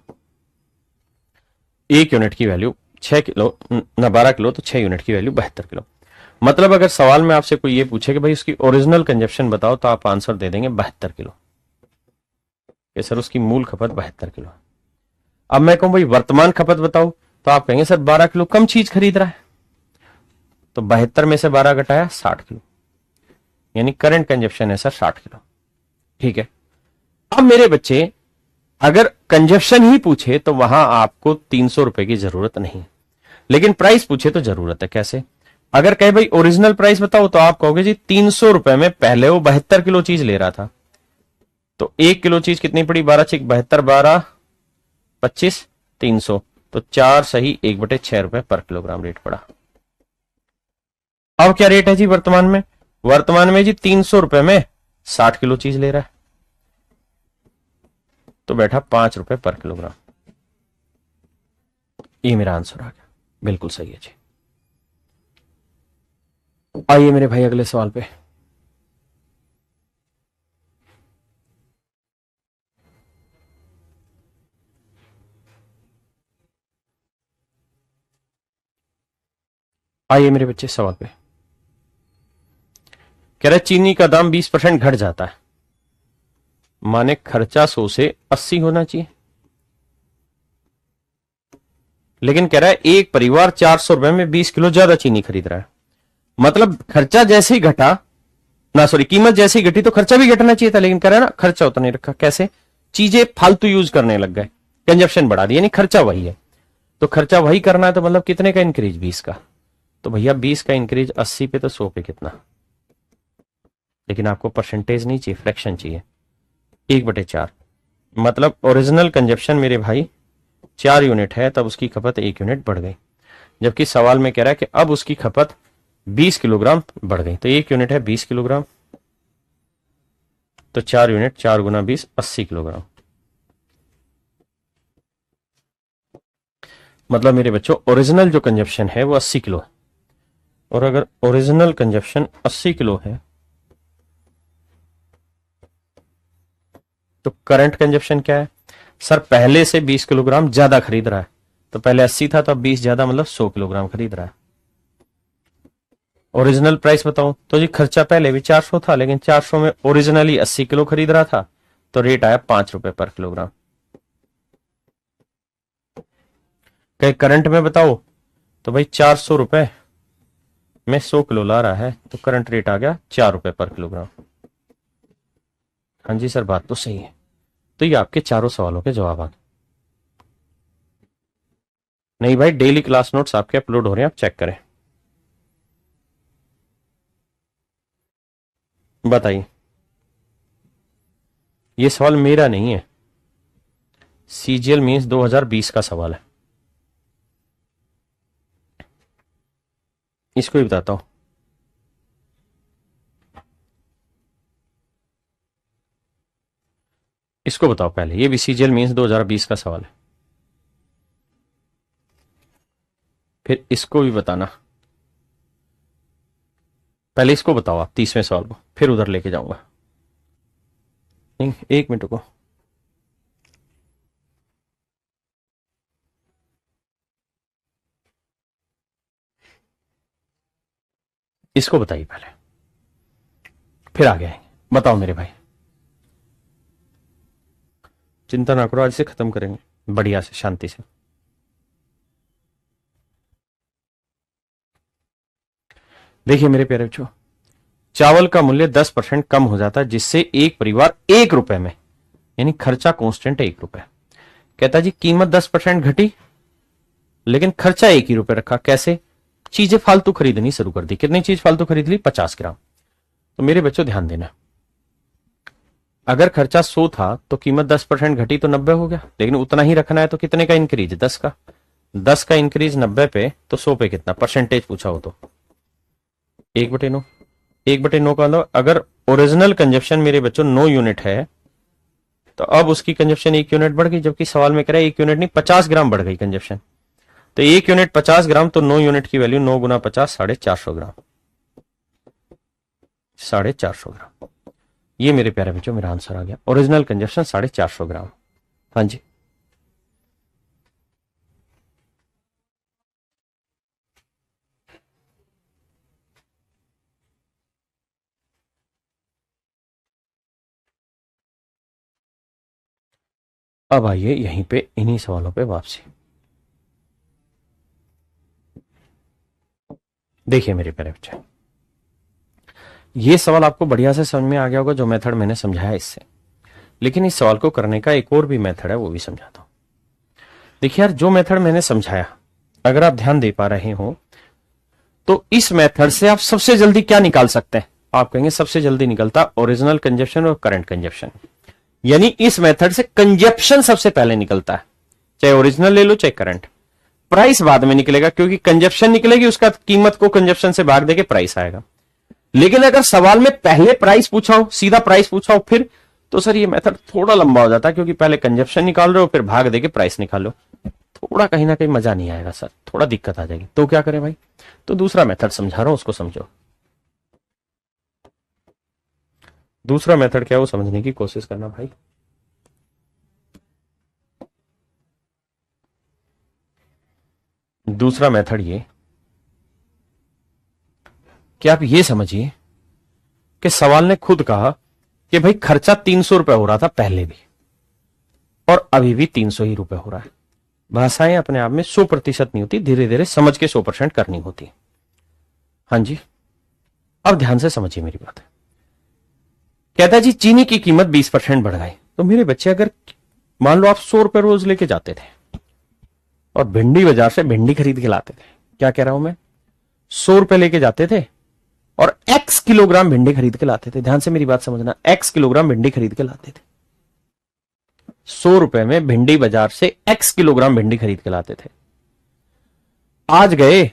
1 यूनिट की वैल्यू 6 किलो ना 12 किलो, तो 6 यूनिट की वैल्यू 72 किलो। मतलब अगर सवाल में आपसे कोई ये पूछे कि भाई उसकी ओरिजिनल कंजप्शन बताओ, तो आप आंसर दे देंगे 72 किलो। कि सर उसकी मूल खपत 72 किलो। अब मैं कहूं भाई वर्तमान खपत बताओ, तो आप कहेंगे सर 12 किलो कम चीज खरीद रहा है, तो 72 में से 12 घटाया 60 किलो, यानी करंट कंजप्शन है सर 60 किलो। ठीक है। अब मेरे बच्चे अगर कंजप्शन ही पूछे तो वहां आपको 300 रुपए की जरूरत नहीं, लेकिन प्राइस पूछे तो जरूरत है। कैसे? अगर कहे भाई ओरिजिनल प्राइस बताओ, तो आप कहोगे जी 300 रुपए में पहले वो 72 किलो चीज ले रहा था, तो 1 किलो चीज कितनी पड़ी? 12 6 72, 12 25 300, तो 4 सही 1/6 रुपए पर किलोग्राम रेट पड़ा। अब क्या रेट है जी वर्तमान में? वर्तमान में जी 300 रुपए में 60 किलो चीज ले रहा है, तो बैठा 5 रुपए पर किलोग्राम। ये मेरा आंसर आ गया, बिल्कुल सही है जी। आइए मेरे भाई अगले सवाल पे। आइए मेरे बच्चे सवाल पे। कह रहा है चीनी का दाम 20% घट जाता है, माने खर्चा 100 से 80 होना चाहिए, लेकिन कह रहा है एक परिवार 400 रुपए में 20 किलो ज्यादा चीनी खरीद रहा है। मतलब खर्चा जैसे ही घटा ना, सॉरी, कीमत जैसे ही घटी तो खर्चा भी घटना चाहिए था, लेकिन कह रहा है ना खर्चा उतना नहीं रखा। कैसे? चीजें फालतू यूज करने लग गए, कंजप्शन बढ़ा दी, यानी खर्चा वही है। तो खर्चा वही करना है, तो मतलब कितने का इंक्रीज? 20 का। तो भैया 20 का इंक्रीज 80 पे, तो 100 पे कितना? लेकिन आपको परसेंटेज नहीं चाहिए, फ्रैक्शन चाहिए। 1/4। मतलब ओरिजिनल कंजप्शन मेरे भाई 4 यूनिट है, तब उसकी खपत 1 यूनिट बढ़ गई। जबकि सवाल में कह रहा है कि अब उसकी खपत 20 किलोग्राम बढ़ गई, तो 1 यूनिट है 20 किलोग्राम, तो 4 यूनिट 4 गुना 20 80 किलोग्राम। मतलब मेरे बच्चों ओरिजिनल जो कंजप्शन है वो 80 किलो है, और अगर ओरिजिनल कंजप्शन 80 किलो है तो करंट कंजप्शन क्या है? सर पहले से 20 किलोग्राम ज्यादा खरीद रहा है, तो पहले 80 था तो अब 20 ज्यादा, मतलब 100 किलोग्राम खरीद रहा है। ओरिजिनल प्राइस बताऊं तो जी खर्चा पहले भी 400 था, लेकिन 400 में ओरिजिनली 80 किलो खरीद रहा था, तो रेट आया 5 रुपए पर किलोग्राम। कहीं करंट में बताओ तो भाई 400 रुपए में 100 किलो ला रहा है, तो करंट रेट आ गया 4 रुपए पर किलोग्राम। हाँ जी सर, बात तो सही है। तो ये आपके चारों सवालों के जवाब आ गए। नहीं भाई, डेली क्लास नोट्स आपके अपलोड हो रहे हैं, आप चेक करें। बताइए। ये सवाल मेरा नहीं है, सीजीएल मींस 2020 का सवाल है। इसको ही बताता हूं। इसको बताओ पहले, ये भी सीजीएल मींस 2020 का सवाल है, फिर इसको भी बताना। पहले इसको बताओ आप 30वें सवाल को, फिर उधर लेके जाऊंगा। नहीं, 1 मिनट को। इसको बताइए पहले, फिर आगे आएंगे। बताओ मेरे भाई, चिंता ना करो, आज से खत्म करेंगे बढ़िया से, शांति से। देखिए मेरे प्यारे बच्चों, चावल का मूल्य 10% कम हो जाता है, जिससे एक परिवार 1 रुपए में यानी खर्चा कांस्टेंट है 1 रुपए। कहता जी कीमत 10% घटी लेकिन खर्चा 1 ही रुपए रखा। कैसे? चीजें फालतू खरीदनी शुरू कर दी। कितनी चीज फालतू खरीद ली? 50 ग्राम। तो मेरे बच्चों ध्यान देना, अगर खर्चा 100 था तो कीमत 10% घटी तो 90 हो गया, लेकिन उतना ही रखना है तो कितने का इंक्रीज? 10 का। 10 का इंक्रीज 90 पे तो 100 पे कितना परसेंटेज पूछा हो तो 1/9। 1/9 का मतलब अगर ओरिजिनल कंजप्शन मेरे बच्चों 9 यूनिट है तो अब उसकी कंजप्शन 1 यूनिट बढ़ गई, जबकि सवाल में कह रहा है 1 यूनिट नहीं 50 ग्राम बढ़ गई कंजप्शन। तो 1 यूनिट 50 ग्राम तो 9 यूनिट की वैल्यू 9 गुना 50 450 ग्राम। 450 ग्राम, ये मेरे प्यारे बच्चों मेरा आंसर आ गया। ओरिजिनल कंजप्शन 450 ग्राम। हाँ जी, अब आइए यहीं पे इन्हीं सवालों पे वापसी। देखिए मेरे प्यारे बच्चे, ये सवाल आपको बढ़िया से समझ में आ गया होगा जो मेथड मैंने समझाया इससे, लेकिन इस सवाल को करने का एक और भी मेथड है, वो भी समझाता हूं। देखिए यार, जो मेथड मैंने समझाया अगर आप ध्यान दे पा रहे हो तो इस मेथड से आप सबसे जल्दी क्या निकाल सकते हैं? आप कहेंगे सबसे जल्दी निकलता ओरिजिनल कंजप्शन और करंट कंजप्शन। यानी इस मेथड से कंजप्शन सबसे पहले निकलता है, चाहे ओरिजिनल ले लो चाहे करंट। प्राइस बाद में निकलेगा, क्योंकि कंजप्शन निकलेगी उसका कीमत को कंजप्शन से भाग देके प्राइस आएगा। लेकिन अगर सवाल में पहले प्राइस पूछा हो, सीधा प्राइस पूछा हो फिर, तो सर ये मेथड थोड़ा लंबा हो जाता है, क्योंकि पहले कंजप्शन निकाल रहे हो फिर भाग देके प्राइस निकालो, थोड़ा कहीं ना कहीं मजा नहीं आएगा सर, थोड़ा दिक्कत आ जाएगी। तो क्या करें भाई? तो दूसरा मेथड समझा रहा हूं, उसको समझो। दूसरा मेथड क्या है वो समझने की कोशिश करना भाई। दूसरा मेथड ये कि आप ये समझिए कि सवाल ने खुद कहा कि भाई खर्चा 300 रुपए हो रहा था पहले भी और अभी भी 300 ही रुपए हो रहा है। भाषाएं अपने आप में 100% नहीं होती, धीरे धीरे समझ के 100% करनी होती। हाँ जी, अब ध्यान से समझिए मेरी बात। कहता है जी चीनी की कीमत 20% बढ़ गई। तो मेरे बच्चे अगर मान लो आप 100 रुपए रोज लेके जाते थे और भिंडी बाजार से भिंडी खरीद के लाते थे, क्या कह रहा हूं मैं, 100 रुपए लेके जाते थे और x किलोग्राम भिंडी खरीद के लाते थे। ध्यान से मेरी बात समझना, x किलोग्राम भिंडी खरीद के लाते थे। 100 रुपए में भिंडी बाजार से x किलोग्राम भिंडी खरीद के लाते थे। आज गए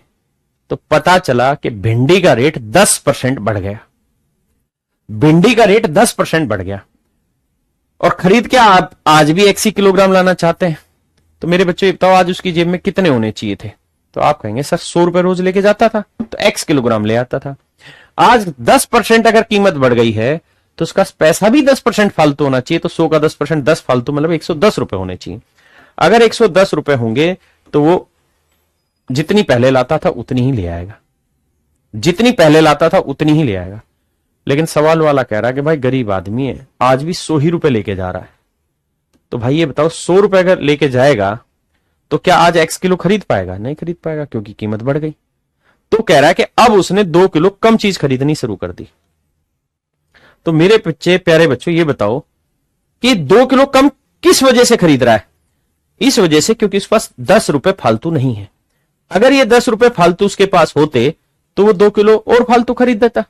तो पता चला कि भिंडी का रेट 10% बढ़ गया। भिंडी का रेट 10% बढ़ गया और खरीद के आप आज भी x ही किलोग्राम लाना चाहते हैं। तो मेरे बच्चों ये बताओ आज उसकी जेब में कितने होने चाहिए थे? तो आप कहेंगे सर 100 रुपए रोज लेके जाता था तो x किलोग्राम ले आता था। आज 10% अगर कीमत बढ़ गई है तो उसका पैसा भी 10% फालतू होना चाहिए। तो 100 का 10% 10 फालतू, मतलब 110 रुपए होने चाहिए। अगर 110 रुपए होंगे तो वो जितनी पहले लाता था उतनी ही ले आएगा, जितनी पहले लाता था उतनी ही ले आएगा। लेकिन सवाल वाला कह रहा है कि भाई गरीब आदमी है, आज भी 100 ही रुपए लेके जा रहा है। तो भाई ये बताओ 100 रुपए अगर लेके जाएगा तो क्या आज x किलो खरीद पाएगा? नहीं खरीद पाएगा, क्योंकि कीमत बढ़ गई। तो कह रहा है कि अब उसने 2 किलो कम चीज खरीदनी शुरू कर दी। तो मेरे बच्चे प्यारे बच्चों ये बताओ कि 2 किलो कम किस वजह से खरीद रहा है? इस वजह से क्योंकि उसके पास 10 रुपए फालतू नहीं है। अगर ये 10 रुपए फालतू उसके पास होते तो वो 2 किलो और फालतू खरीद देता।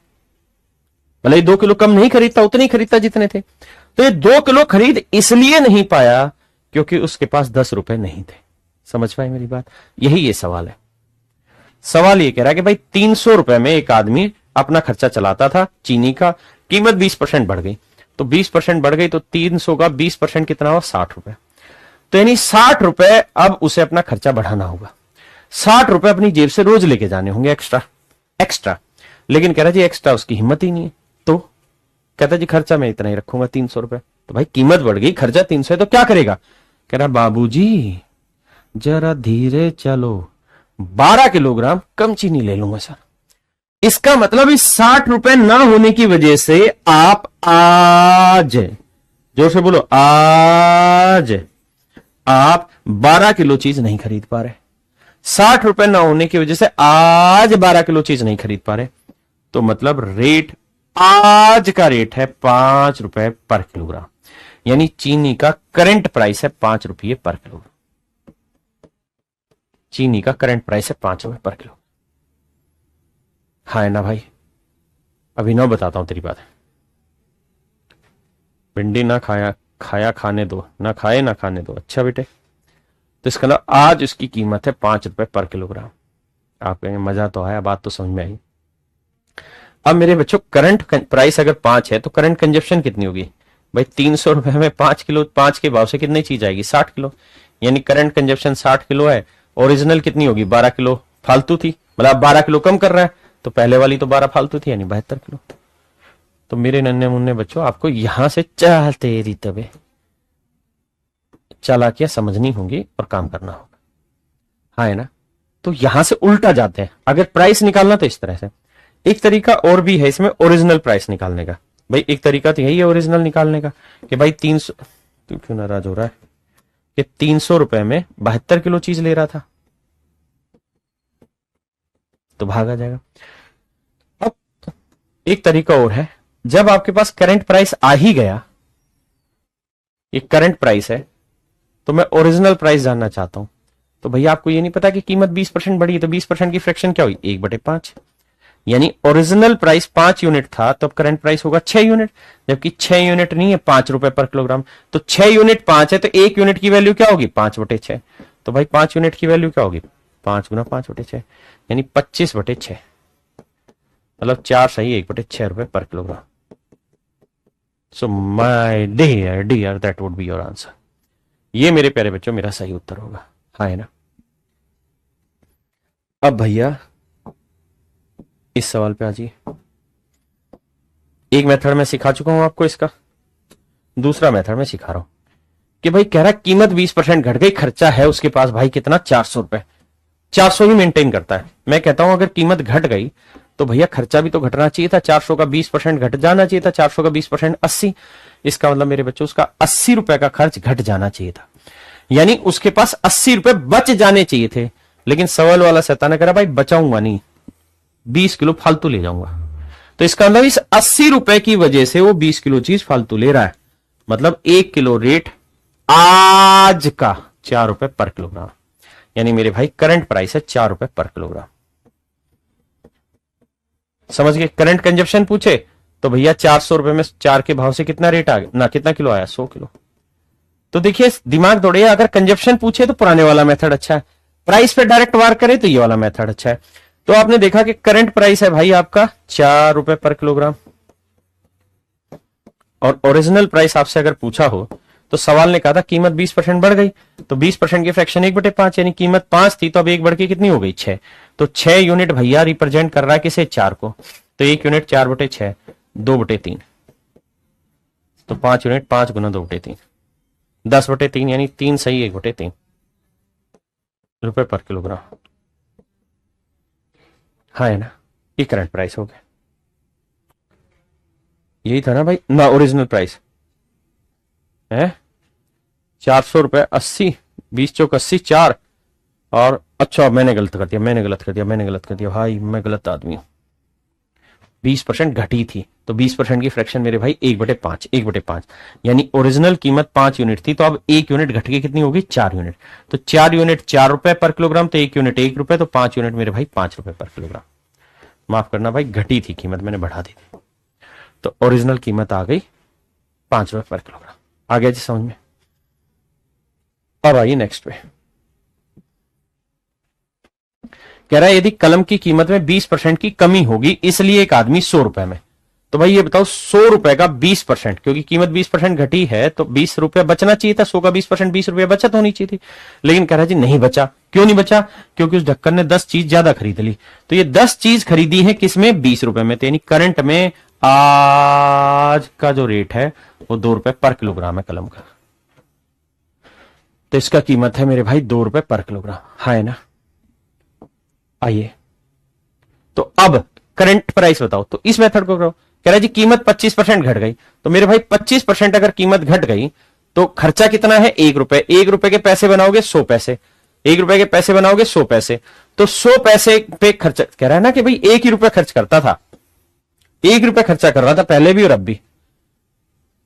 भले ही 2 किलो कम नहीं खरीदता, उतने ही खरीदता जितने थे। तो ये 2 किलो खरीद इसलिए नहीं पाया क्योंकि उसके पास 10 रुपए नहीं थे। समझ पाए मेरी बात? यही ये सवाल है। सवाल ये कह रहा है कि भाई 300 रुपए में एक आदमी अपना खर्चा चलाता था चीनी का, कीमत 20% बढ़ गई। तो 20% बढ़ गई तो 300 का 20% कितना हुआ? 60 रुपए। तो यानी 60 रुपए अब उसे अपना खर्चा बढ़ाना होगा। 60 रुपए अपनी जेब से रोज लेके जाने होंगे एक्स्ट्रा। लेकिन कह रहा जी एक्स्ट्रा उसकी हिम्मत ही नहीं है। तो कहता जी खर्चा मैं इतना ही रखूंगा 300 रुपए। तो भाई कीमत बढ़ गई, खर्चा 300 है तो क्या करेगा? कह रहा बाबूजी जरा धीरे चलो, 12 किलोग्राम कम चीनी ले लूंगा सर। इसका मतलब इस 60 रुपए ना होने की वजह से आप आज, जोर से बोलो, आज आप 12 किलो चीज नहीं खरीद पा रहे। 60 रुपए ना होने की वजह से आज 12 किलो चीज नहीं खरीद पा रहे। तो मतलब रेट, आज का रेट है 5 रुपए पर किलोग्राम। यानी चीनी का करंट प्राइस है 5 रुपये पर किलो। चीनी का करंट प्राइस है 5 रुपये पर किलो। हाँ है ना भाई? अभिनव बताता हूं तेरी बात। भिंडी ना खाया खाने दो, ना खाए ना खाने दो। अच्छा बेटे, तो इसका मतलब आज इसकी कीमत है 5 रुपए पर किलोग्राम। आप कहेंगे मजा तो आया, बात तो समझ में आई। अब मेरे बच्चों करंट प्राइस अगर 5 है तो करंट कंजप्शन कितनी होगी भाई? 300 रुपए में 5 किलो, 5 के भाव से कितनी चीज आएगी? 60 किलो। यानी करंट कंजप्शन 60 किलो है। ओरिजिनल कितनी होगी? 12 किलो फालतू थी, मतलब 12 किलो कम कर रहा है, तो पहले वाली तो 12 फालतू थी, यानी 72 किलो। तो मेरे नन्हे मुन्ने बच्चों, आपको यहां से चलते रही तबे चालाकियां समझनी होंगी और काम करना होगा। हाँ है ना? तो यहां से उल्टा जाते हैं। अगर प्राइस निकालना तो इस तरह से। एक तरीका और भी है इसमें ओरिजिनल प्राइस निकालने का। भाई एक तरीका तो यही है ओरिजिनल निकालने का कि भाई 300, तू क्यों नाराज हो रहा है, कि 300 रुपए में 72 किलो चीज ले रहा था, तो भागा जाएगा। अब एक तरीका और है, जब आपके पास करंट प्राइस आ ही गया, ये करंट प्राइस है, तो मैं ओरिजिनल प्राइस जानना चाहता हूं, तो भैया आपको ये नहीं पता कि कीमत 20% बढ़ी है, तो 20% की फ्रैक्शन क्या हुई? 1/5। यानी ओरिजिनल प्राइस 5 यूनिट था, तो अब करंट प्राइस होगा 6 यूनिट, जबकि 6 यूनिट नहीं है, 5 रुपए पर किलोग्राम। तो 6 यूनिट 5 है, तो 1 यूनिट की वैल्यू क्या होगी? 5/6। तो भाई 5 यूनिट की वैल्यू क्या होगी? 5 गुना 5/6, यानी 25/6, मतलब 4 सही 1/6 रुपए पर kilogram. So my dear that would be your answer. ये मेरे प्यारे बच्चों मेरा सही उत्तर होगा। हाँ है ना? अब भैया इस सवाल पे आ जाइए। एक मेथड मैं सिखा चुका हूं आपको, इसका दूसरा मेथड मैं सिखा रहा हूं कि भाई कह रहा कीमत 20% घट गई, खर्चा है उसके पास भाई कितना? 400 रुपए। 400 ही मेंटेन करता है। मैं कहता हूं अगर कीमत घट गई तो भैया खर्चा भी तो घटना चाहिए था। 400 का 20% घट जाना चाहिए था। 400 का 20% 80। इसका मतलब मेरे बच्चों उसका 80 रुपए का खर्च घट जाना चाहिए था, यानी उसके पास 80 रुपए बच जाने चाहिए थे। लेकिन सवाल वाला सैतान कह रहा भाई बचाऊंगा नहीं, 20 किलो फालतू ले जाऊंगा। तो इसका मतलब इस 80 रुपए की वजह से वो 20 किलो चीज फालतू ले रहा है। मतलब 1 किलो रेट आज का 4 रुपए पर किलोग्राम, यानी मेरे भाई करंट प्राइस है 4 रुपए पर किलोग्राम। समझ गए? करंट कंजप्शन पूछे तो भैया 400 रुपए में 4 के भाव से कितना रेट आ गया ना, कितना किलो आया? 100 किलो। तो देखिए दिमाग दौड़े, अगर कंजप्शन पूछे तो पुराने वाला मेथड अच्छा है, प्राइस पे डायरेक्ट वार करे तो ये वाला मेथड अच्छा है। तो आपने देखा कि करंट प्राइस है भाई आपका 4 रुपए पर किलोग्राम, और ओरिजिनल प्राइस आपसे अगर पूछा हो तो सवाल ने कहा था कीमत 20% बढ़ गई, तो 20% की फ्रैक्शन 1/5, यानी कीमत 5 थी तो अब 1 बढ़ के कितनी हो गई? 6। तो 6 यूनिट भैया रिप्रेजेंट कर रहा है किसे? 4 को। तो 1 यूनिट 4/6, 2/3। तो 5 यूनिट 5 गुना 2/3, 10/3, यानी 3 सही 1/3 रुपए पर किलोग्राम। हाँ है ना? ये करंट प्राइस हो गया। यही था ना भाई ना ओरिजिनल प्राइस है 400 रुपए 80, 20 चौक 80, 4। और अच्छा मैंने गलत कर दिया भाई, मैं गलत आदमी हूं। 20% घटी थी, तो 20% की फ्रैक्शन मेरे भाई 1/5, यानी ओरिजिनल कीमत 5 यूनिट थी, तो अब 1 यूनिट घट के कितनी होगी? 4 यूनिट। तो 4 यूनिट 4 रुपए पर किलोग्राम, तो 1 यूनिट 1 रुपए, तो 5 यूनिट मेरे भाई 5 रुपए पर किलोग्राम। माफ करना भाई, घटी थी कीमत, मैंने बढ़ा दी थी। तो ओरिजिनल कीमत आ गई 5 रुपए पर किलोग्राम। आ गया जी समझ में? अब आइए नेक्स्ट पे। कह रहा है यदि कलम की कीमत में 20% की कमी होगी, इसलिए एक आदमी 100 रुपए में। तो भाई ये बताओ 100 रुपए का 20%, क्योंकि कीमत 20% घटी है तो 20 रुपए बचना चाहिए था। 100 का 20% 20 रुपए बचत होनी चाहिए थी, लेकिन कह रहा है जी नहीं बचा। क्यों नहीं बचा? क्योंकि उस ढक्कन ने 10 चीज ज्यादा खरीद ली। तो ये 10 चीज खरीदी है किसमें? 20 रुपए में। तो यानी करंट में आज का जो रेट है वो 2 रुपए पर किलोग्राम है कलम का। तो इसका कीमत है मेरे भाई 2 रुपए पर किलोग्राम। हाँ है ना? आइए तो अब करंट प्राइस बताओ। तो इस मेथड को करो। कह रहा है जी कीमत 25% घट गई, तो मेरे भाई 25% अगर कीमत घट गई तो खर्चा कितना है? 1 रुपए। 1 रुपए के पैसे बनाओगे 100 पैसे, 1 रुपए के पैसे बनाओगे 100 पैसे, तो 100 पैसे पे खर्चा। कह रहा है ना कि भाई 1 ही रुपए खर्च करता था, 1 रुपए खर्चा कर रहा था पहले भी और अब भी।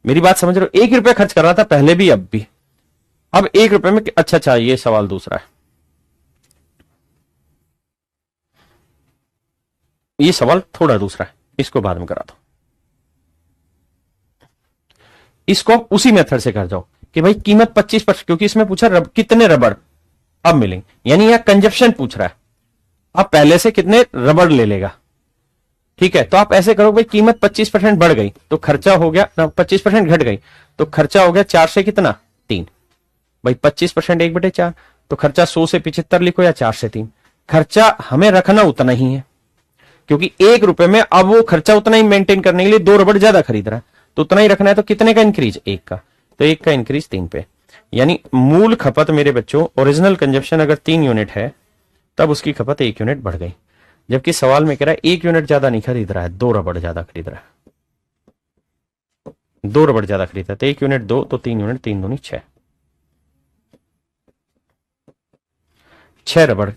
मेरी बात समझ रहे हो? 1 रुपया खर्च कर रहा था पहले भी, अब भी। अब 1 रुपए में, अच्छा ये सवाल दूसरा है, ये सवाल थोड़ा दूसरा है, इसको बाद में करा दो। इसको आप उसी मेथड से कर जाओ कि भाई कीमत 25%, क्योंकि इसमें पूछा कितने रबड़ अब मिलेंगे, यानी यहां कंजप्शन पूछ रहा है, आप पहले से कितने रबड़ ले लेगा। ठीक है, तो आप ऐसे करो भाई कीमत 25% बढ़ गई तो खर्चा हो गया, 25% घट गई तो खर्चा हो गया 4 से कितना 3। भाई 25% 1/4, तो खर्चा 100 से 75 लिखो या 4 से 3। खर्चा हमें रखना उतना ही है, क्योंकि 1 रुपए में अब वो खर्चा उतना ही मेंटेन करने के लिए 2 रबड़ ज्यादा खरीद रहा है, तो उतना ही रखना है। तो कितने का इंक्रीज? 1 का, तो 1 का इंक्रीज 3 पे। यानी मूल खपत मेरे बच्चों, ओरिजिनल कंजप्शन अगर 3 यूनिट है तब उसकी खपत 1 यूनिट बढ़ गई, जबकि सवाल में कह रहा है 1 यूनिट ज्यादा नहीं खरीद रहा है, 2 रबड़ ज्यादा खरीद रहा है, 2 रबड़ ज्यादा खरीदा है। तो 1 यूनिट 2, तो 3 यूनिट 3 दूनी 6, 6 रबड़,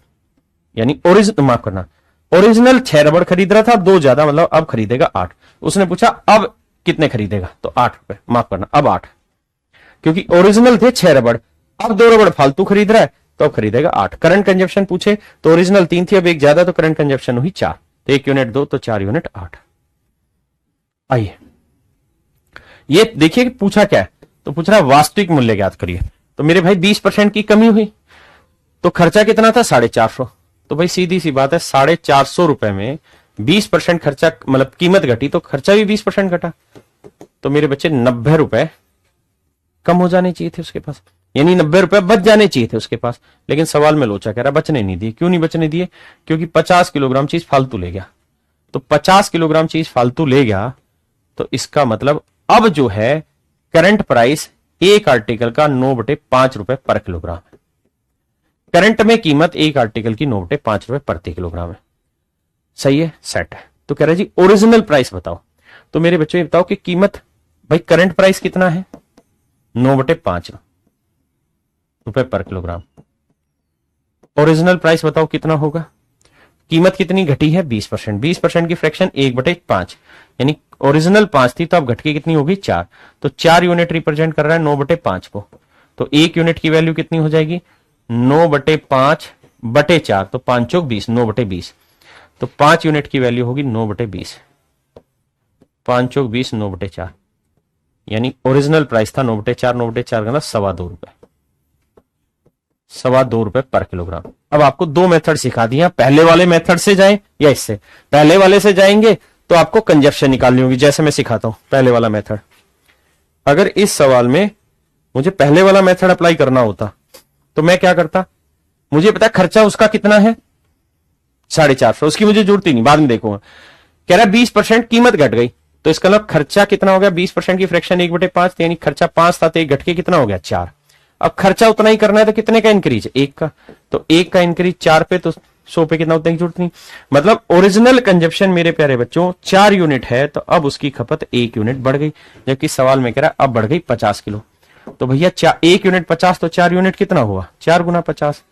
यानी ओरिजिनल, माफ करना, ओरिजिनल 6 रबड़ खरीद रहा था, 2 ज्यादा, मतलब अब खरीदेगा 8। उसने पूछा अब कितने खरीदेगा, तो 8 रुपए, माफ करना अब 8, क्योंकि ओरिजिनल थे 6 रबड़, अब 2 रबड़ फालतू खरीद रहा है तो अब खरीदेगा 8। करंट कंजप्शन पूछे तो ओरिजिनल 3 थी, अब 1 ज्यादा, तो करंट कंजप्शन हुई 4, तो 1 यूनिट 2, तो 4 यूनिट 8। आइए ये देखिए कि पूछा क्या है, तो पूछ रहा है वास्तविक मूल्य ज्ञात करिए। तो मेरे भाई 20% की कमी हुई, तो खर्चा कितना था 450, तो भाई सीधी सी बात है 450 रुपए में 20% खर्चा, मतलब कीमत घटी तो खर्चा भी 20% घटा, तो मेरे बच्चे 90 रुपए कम हो जाने चाहिए थे उसके पास, यानी 90 रुपए बच जाने चाहिए थे उसके पास। लेकिन सवाल में लोचा कह रहा बचने नहीं दिए। क्यों नहीं बचने दिए? क्योंकि 50 किलोग्राम चीज फालतू ले गया। तो 50 किलोग्राम चीज फालतू ले गया तो इसका मतलब अब जो है करंट प्राइस एक आर्टिकल का 9/5 रुपए पर किलोग्राम है। करंट में कीमत एक आर्टिकल की 9/5 रुपए प्रति किलोग्राम है। सही है, सेट है। तो कह रहे जी ओरिजिनल प्राइस बताओ। तो मेरे बच्चों ये बताओ कि कीमत, भाई करंट प्राइस कितना है 9/5 रुपए पर किलोग्राम। ओरिजिनल प्राइस बताओ कितना होगा। कीमत कितनी घटी है 20%। 20% की फ्रैक्शन 1/5, यानी ओरिजिनल 5 थी तो अब घट के कितनी होगी 4। तो 4 यूनिट रिप्रेजेंट कर रहा है 9/5 को। तो 1 यूनिट की वैल्यू कितनी हो जाएगी 9/5/4, तो 5 चौक 20, 9/20। तो 5 यूनिट की वैल्यू होगी 9/20, 5 चौक 20, 9/4, यानी ओरिजिनल प्राइस था 9/4, 9/4 का ना 2.25 रुपए, 2.25 रुपए पर किलोग्राम। अब आपको दो मेथड सिखा दिया, पहले वाले मेथड से जाएं या इससे। पहले वाले से जाएंगे तो आपको कंजप्शन निकालनी होगी, जैसे मैं सिखाता हूं पहले वाला मेथड। अगर इस सवाल में मुझे पहले वाला मेथड अप्लाई करना होता तो मैं क्या करता, मुझे पता है खर्चा उसका कितना है 450, उसकी मुझे जरूरत ही नहीं, बाद में देखूंगा। कह रहा है 20% कीमत घट गई, तो इसका मतलब खर्चा कितना हो गया 20% की फ्रैक्शन 1/5, यानी खर्चा 5 था तो 1 घट के कितना हो गया 4। अब खर्चा उतना ही करना है तो कितने का इंक्रीज 1 का, तो 1 का इंक्रीज 4 पे, तो 100 पे कितना उतने की जरूरत नहीं। मतलब ओरिजिनल कंजप्शन मेरे प्यारे बच्चों 4 यूनिट है तो अब उसकी खपत 1 यूनिट बढ़ गई, जबकि सवाल में कह रहा है अब बढ़ गई 50 किलो। तो भैया 1 यूनिट 50, तो 4 यूनिट कितना हुआ 4 गुना 50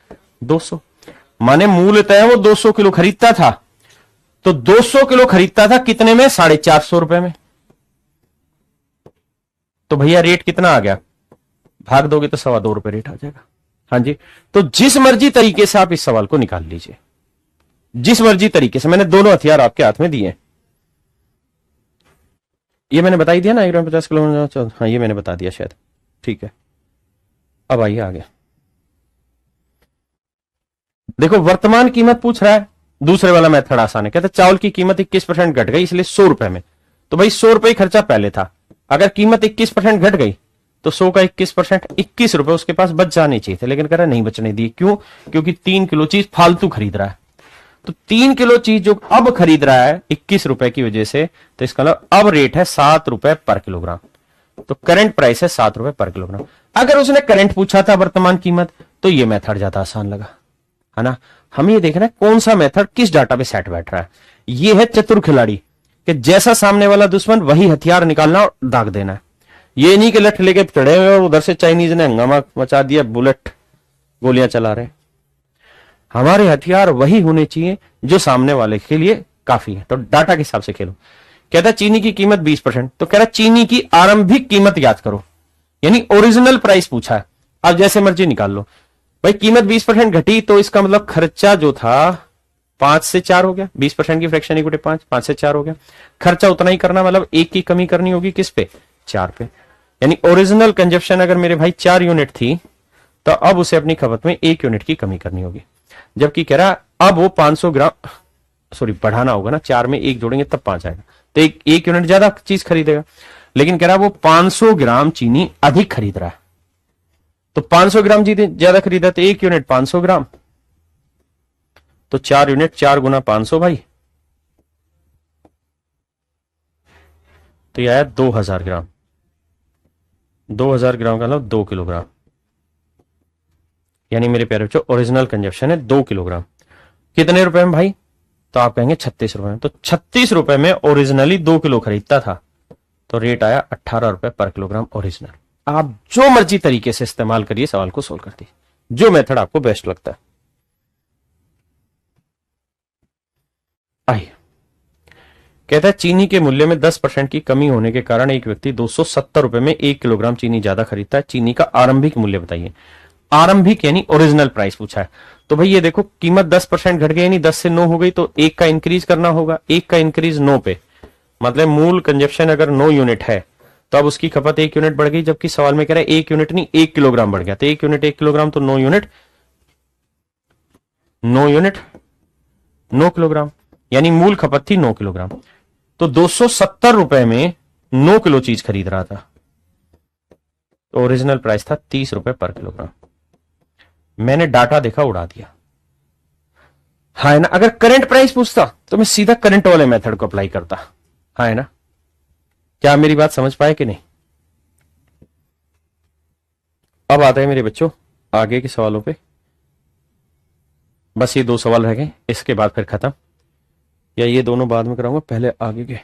200, माने मूलतः वो 200 किलो खरीदता था, तो 200 किलो खरीदता था कितने में 450 रुपए में। तो भैया रेट कितना आ गया, भाग दोगे तो 2.25 रुपए रेट आ जाएगा। हाँ जी, तो जिस मर्जी तरीके से आप इस सवाल को निकाल लीजिए, जिस मर्जी तरीके से। मैंने दोनों हथियार आपके हाथ में दिए, ये मैंने बता ही दिया ना 150 किलो, हाँ ये मैंने बता दिया शायद, ठीक है। अब आइए आगे देखो, वर्तमान कीमत पूछ रहा है, दूसरे वाला मेथड आसान है। कहते चावल की कीमत 21% घट गई इसलिए 100 रुपए में, तो भाई 100 रुपए ही खर्चा पहले था, अगर कीमत 21% घट गई तो 100 का 21%, 21 रुपए उसके पास बच जाने चाहिए थे, लेकिन कह रहा नहीं बचने दिए। क्यों? क्योंकि 3 किलो चीज फालतू खरीद रहा है। तो 3 किलो चीज जो अब खरीद रहा है 21 रुपए की वजह से, तो इसका मतलब अब रेट है 7 रुपए पर किलोग्राम। तो करंट प्राइस है 7 रुपए पर किलोग्राम। अगर उसने करंट पूछा था वर्तमान कीमत, तो ये मेथड ज्यादा आसान लगा, है ना। हमें ये देखना है कौन सा मेथड किस डाटा पे सेट बैठ रहा है। ये है चतुर खिलाड़ी, कि जैसा सामने वाला दुश्मन वही हथियार निकालना और दाग देना है। ये नहीं कि लठ लेके चढ़े हुए और उधर से चाइनीज ने हंगामा मचा दिया, बुलेट गोलियां चला रहे। हमारे हथियार वही होने चाहिए जो सामने वाले के लिए काफी है। तो डाटा के हिसाब से खेलो कहता है चीनी की कीमत 20%, तो कह रहा चीनी की आरंभिक कीमत याद करो, यानी ओरिजिनल प्राइस पूछा है। अब जैसे मर्जी निकाल लो भाई, कीमत 20% घटी तो इसका मतलब खर्चा जो था 5 से 4 हो गया, 20% की फ्रैक्शन इक्वल 5 से 4 हो गया। खर्चा उतना ही करना, मतलब 1 की कमी करनी होगी किस पे, 4 पे। यानी ओरिजिनल कंजप्शन अगर मेरे भाई 4 यूनिट थी तो अब उसे अपनी खपत में 1 यूनिट की कमी करनी होगी। जबकि कह रहा अब वो 500 ग्राम, सॉरी बढ़ाना होगा ना, 4 में 1 जोड़ेंगे तब 5 आएगा, तो एक यूनिट ज्यादा चीज खरीदेगा। लेकिन कह रहा वो 500 ग्राम चीनी अधिक खरीद रहा है, तो 500 ग्राम ज्यादा खरीदा तो 1 यूनिट 500 ग्राम, तो 4 यूनिट 4 गुना 500 भाई, तो यह आया 2000 ग्राम। 2000 ग्राम का मतलब 2 किलोग्राम, यानी मेरे प्यारे बच्चों ओरिजिनल कंजप्शन है 2 किलोग्राम। कितने रुपए में भाई, तो आप कहेंगे 36 रुपए में। तो 36 रुपए में ओरिजिनली 2 किलो खरीदता था, तो रेट आया 18 रुपए पर किलोग्राम ओरिजिनल। आप जो मर्जी तरीके से इस्तेमाल करिए, सवाल को सोल्व कर दीजिए, जो मेथड आपको बेस्ट लगता है। आइए, कहता है चीनी के मूल्य में 10% की कमी होने के कारण एक व्यक्ति 270 रुपए में 1 किलोग्राम चीनी ज्यादा खरीदता है। चीनी का आरंभिक मूल्य बताइए। आरंभिक यानी ओरिजिनल प्राइस पूछा है, तो भाई ये देखो कीमत 10% घट गई, यानी 10 से 9 हो गई, तो 1 का इंक्रीज करना होगा। 1 का इंक्रीज 9 पे, मतलब मूल कंजप्शन अगर 9 यूनिट है तो अब उसकी खपत 1 यूनिट बढ़ गई, जबकि सवाल में कह रहा है 1 यूनिट नहीं 1 किलोग्राम बढ़ गया, तो 1 यूनिट 1 किलोग्राम, तो 9 यूनिट 9 किलोग्राम, यानी मूल खपत थी 9 किलोग्राम। तो 270 रुपए में 9 किलो चीज खरीद रहा था, तो ओरिजिनल प्राइस था 30 रुपए पर किलोग्राम। मैंने डाटा देखा उड़ा दिया, हाँ है ना। अगर करंट प्राइस पूछता तो मैं सीधा करंट वाले मेथड को अप्लाई करता, हाँ है ना। क्या आप मेरी बात समझ पाए कि नहीं। अब आते हैं मेरे बच्चों आगे के सवालों पे। बस ये 2 सवाल रह गए, इसके बाद फिर खत्म, या ये दोनों बाद में कराऊंगा, पहले आगे के।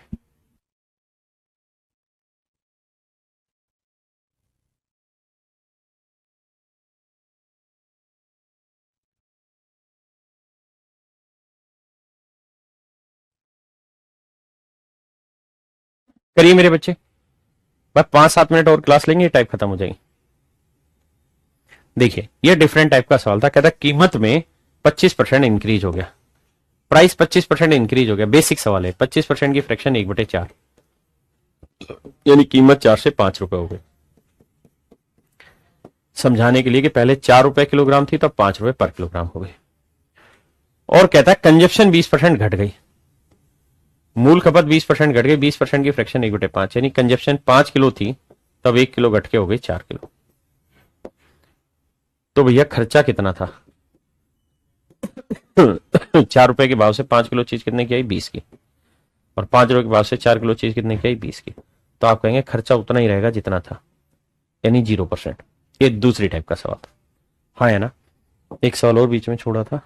करिए मेरे बच्चे, बस 5-7 मिनट और क्लास लेंगे, टाइप खत्म हो जाएगी। देखिए ये डिफरेंट टाइप का सवाल था, कहता कीमत में 25% इंक्रीज हो गया, प्राइस 25% इंक्रीज हो गया। बेसिक सवाल है, 25% की फ्रैक्शन 1/4, यानी कीमत 4 से 5 रुपए हो गई। समझाने के लिए कि पहले 4 रुपए किलोग्राम थी, तो 5 रुपए पर किलोग्राम हो गई। और कहता है कंजप्शन 20% घट गई, मूल खपत 20% घट गई, 20% की फ्रैक्शन 1/5, यानी कंजप्शन 5 किलो थी, तब 1 किलो घट के हो गई 4 किलो। तो भैया खर्चा कितना था 4 रुपए के भाव से 5 किलो चीज कितने की आई, 20 की, और 5 रुपए के भाव से 4 किलो चीज कितने की आई, 20 की। तो आप कहेंगे खर्चा उतना ही रहेगा जितना था, यानी 0%। ये दूसरी टाइप का सवाल था, हाँ है ना। एक सवाल और बीच में छोड़ा था,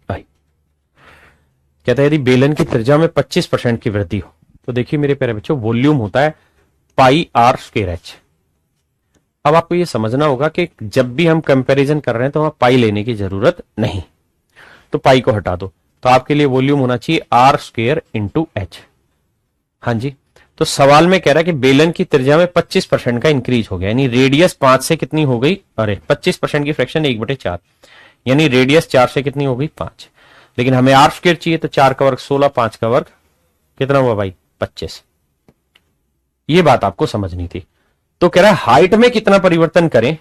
आई कहता है यदि बेलन की त्रिज्या में 25% की वृद्धि हो, तो देखिए मेरे प्यारे बच्चों वॉल्यूम होता है पाई आर स्क्वायर एच। अब आपको यह समझना होगा कि जब भी हम कंपैरिजन कर रहे हैं तो वहां पाई लेने की जरूरत नहीं, तो पाई को हटा दो, तो आपके लिए वॉल्यूम होना चाहिए आर स्क्वायर इंटू एच। हाँ जी, तो सवाल में कह रहा है कि बेलन की त्रिज्या में 25% का इंक्रीज हो गया, यानी रेडियस 5 से कितनी हो गई, अरे 25% की फ्रैक्शन 1/4, यानी रेडियस 4 से कितनी हो गई 5। लेकिन हमें आर स्क्वायर चाहिए, तो 4 का वर्ग 16, 5 का वर्ग कितना हुआ भाई 25। ये बात आपको समझनी थी। तो कह रहा है हाइट में कितना परिवर्तन करें,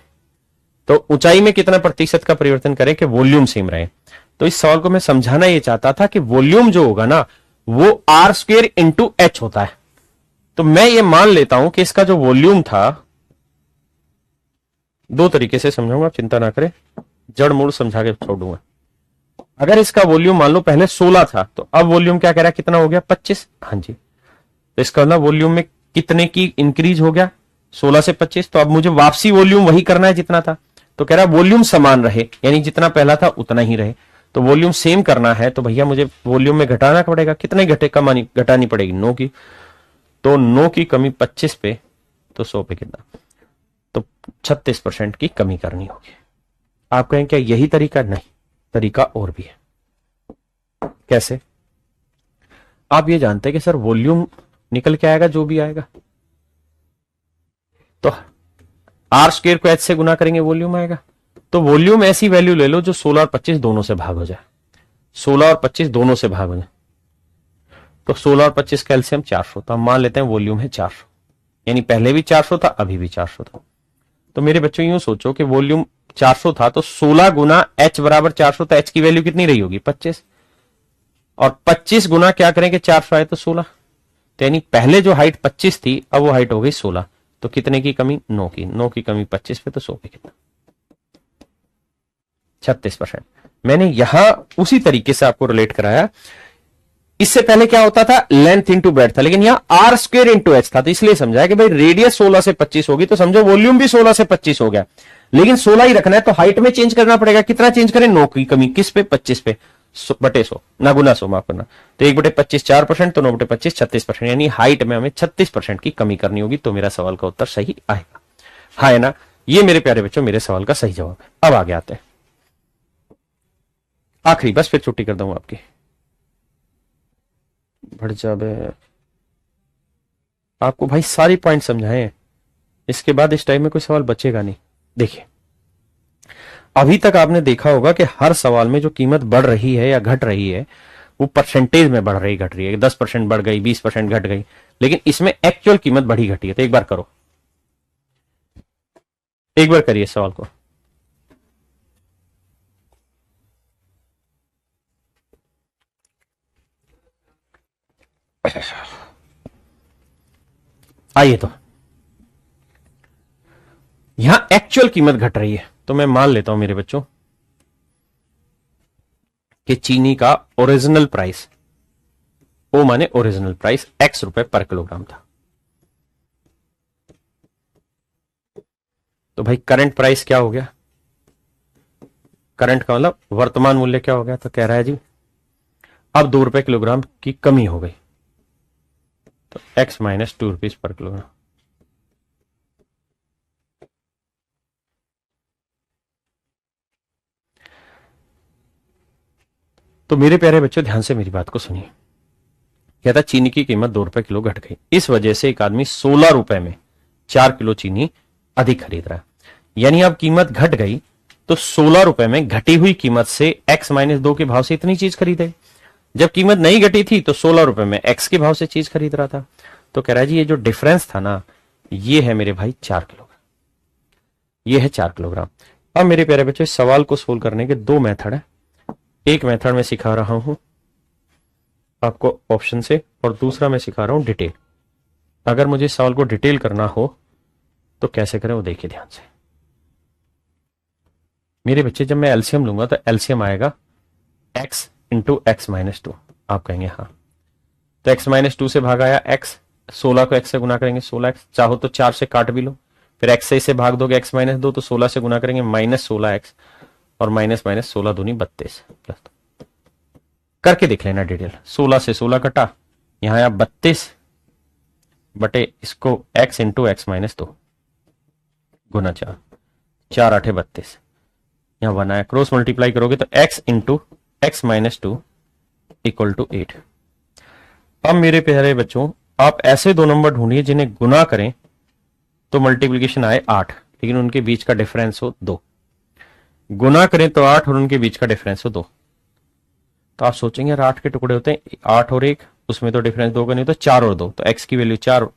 तो ऊंचाई में कितना प्रतिशत का परिवर्तन करें कि वॉल्यूम सेम रहे। तो इस सवाल को मैं समझाना यह चाहता था कि वॉल्यूम जो होगा ना वो आर स्क्वायर इंटू एच होता है। तो मैं ये मान लेता हूं कि इसका जो वॉल्यूम था, 2 तरीके से समझाऊंगा, चिंता ना करें, जड़ मूल समझा के छोड़ दूंगा। अगर इसका वॉल्यूम मान लो पहले 16 था, तो अब वॉल्यूम क्या कह रहा है कितना हो गया 25। हाँ जी, तो इसका मतलब वॉल्यूम में कितने की इंक्रीज हो गया 16 से 25, तो अब मुझे वापसी वॉल्यूम वही करना है जितना था। तो कह रहा है वॉल्यूम समान रहे, यानी जितना पहला था उतना ही रहे। तो वॉल्यूम सेम करना है तो भैया मुझे वॉल्यूम में घटाना पड़ेगा, कितने घटे कमानी घटानी पड़ेगी 9 की, तो 9 की कमी 25 पे, तो 100 पे कितना, तो 36% की कमी करनी होगी। आप कहें क्या यही तरीका, नहीं, तरीका और भी है। कैसे, आप ये जानते हैं कि सर वॉल्यूम निकल के आएगा जो भी आएगा, तो आर स्क्वायर को एच से गुना करेंगे वॉल्यूम आएगा। तो वॉल्यूम ऐसी वैल्यू ले लो जो 16 और 25 दोनों से भाग हो जाए, 16 और 25 दोनों से भाग हो जाए। तो 16 और 25 का एलसीएम 400, तो हम मान लेते हैं वॉल्यूम है 400, यानी पहले भी 400 था अभी भी 400 था। तो मेरे बच्चों यूं सोचो कि वॉल्यूम 400 था, तो 16 गुना एच बराबर 400, तो एच की वैल्यू कितनी रही होगी 25, और 25 गुना क्या करेंगे 400 आए तो 16, तो यानी पहले जो हाइट 25 थी अब वो हाइट हो गई 16, तो कितने की कमी 9 की, 9 की कमी 25 पे, तो 100 पे कितना 36%। मैंने यहां उसी तरीके से आपको रिलेट कराया। इससे पहले क्या होता था लेंथ इंटू ब्रेड्थ था, लेकिन यहां आर स्क्वायर इंटू एच था, तो इसलिए समझाया कि भाई रेडियस 16 से 25 होगी तो समझो वॉल्यूम भी 16 से 25 हो गया, लेकिन 16 ही रखना है तो हाइट में चेंज करना पड़ेगा। कितना चेंज करें 9 की कमी, किस पे 25 पे, बटे 100 ना गुना 100 माफ करना, तो 1/25 4%, तो 9/25 36%, यानी हाइट में हमें 36% की कमी करनी होगी। तो मेरा सवाल का उत्तर सही आएगा, हाँ है ना। ये मेरे प्यारे बच्चों मेरे सवाल का सही जवाब है। अब आगे आते हैं आखिरी, बस फिर छुट्टी कर दूंगा आपकी। बढ़ जाबे आपको भाई सारी पॉइंट समझाए, इसके बाद इस टाइम में कोई सवाल बचेगा नहीं। देखिए अभी तक आपने देखा होगा कि हर सवाल में जो कीमत बढ़ रही है या घट रही है वो परसेंटेज में बढ़ रही घट रही है, 10% बढ़ गई 20% घट गई, लेकिन इसमें एक्चुअल कीमत बढ़ी घटी है। तो एक बार करो, एक बार करिए सवाल को। आइए, तो यहां एक्चुअल कीमत घट रही है, तो मैं मान लेता हूं मेरे बच्चों कि चीनी का ओरिजिनल प्राइस, ओ माने ओरिजिनल प्राइस x रुपए पर किलोग्राम था। तो भाई करंट प्राइस क्या हो गया, करंट का मतलब वर्तमान मूल्य क्या हो गया, तो कह रहा है जी अब 2 रुपए किलोग्राम की कमी हो गई, तो x minus 2 rupees per kilogram. तो मेरे प्यारे बच्चों ध्यान से मेरी बात को सुनिए। कहता चीनी की कीमत 2 रुपए किलो घट गई, इस वजह से एक आदमी 16 रुपए में 4 किलो चीनी अधिक खरीद रहा है, यानी अब कीमत घट गई तो 16 रुपए में घटी हुई कीमत से x माइनस 2 के भाव से इतनी चीज खरीदे। जब कीमत नहीं घटी थी तो 16 रुपए में x के भाव से चीज खरीद रहा था। तो कह रहा है जी ये जो डिफरेंस था ना ये है मेरे भाई 4 किलोग्राम, ये है 4 किलोग्राम। अब मेरे प्यारे बच्चों इस सवाल को सोल्व करने के 2 मेथड है, एक मेथड में सिखा रहा हूं आपको ऑप्शन से और दूसरा मैं सिखा रहा हूं डिटेल। अगर मुझे इस सवाल को डिटेल करना हो तो कैसे करें वो देखिए ध्यान से। मेरे बच्चे जब मैं एलसीएम लूंगा तो एलसीएम आएगा x इंटू एक्स माइनस 2, आप कहेंगे हाँ, तो x माइनस 2 से भाग आया x, 16 को x से गुना करेंगे 16x, चाहो तो 4 से काट भी लो, फिर x से इसे भाग दोगे x माइनस 2, तो 16 से गुना करेंगे माइनस 16x, और माइनस माइनस 16 दूनी 32 प्लस 2 करके देख लेना डिटेल। 16 से 16 कटा, यहां आया 32 बटे इसको x इंटू एक्स माइनस 2 गुना 4, 4 8 32, यहां 1 आया, क्रॉस मल्टीप्लाई करोगे तो x into x minus 2 equal to 8। अब मेरे प्यारे बच्चों आप ऐसे दो नंबर ढूंढिए जिन्हें गुना करें तो मल्टीप्लीकेशन आए 8, लेकिन उनके बीच का डिफरेंस हो 2, गुना करें तो 8 और उनके बीच का डिफरेंस हो 2। तो आप सोचेंगे यार 8 के टुकड़े होते हैं 8 और 1, उसमें तो डिफरेंस 2 का नहीं, तो 4 और 2, तो x की वैल्यू 4,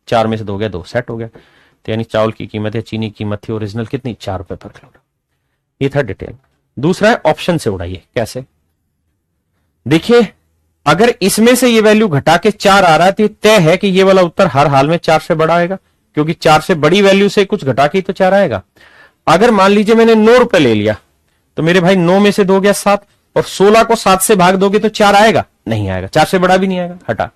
4 में से 2 गया 2, सेट हो गया। तो यानी चावल की कीमत या चीनी की कीमत थी ओरिजिनल कितनी 4 रुपए पर किलोग्राम। ये था डिटेल। दूसरा है ऑप्शन से उड़ाइए, कैसे देखिए, अगर इसमें से ये वैल्यू घटा के 4 आ रहा है तो तय है कि ये वाला उत्तर हर हाल में 4 से बड़ा आएगा, क्योंकि 4 से बड़ी वैल्यू से कुछ घटा के तो 4 आएगा। अगर मान लीजिए मैंने 9 रुपए ले लिया तो मेरे भाई 9 में से 2 गया 7, और 16 को 7 से भाग दोगे तो 4 आएगा, नहीं आएगा, 4 से बड़ा भी नहीं आएगा, हटा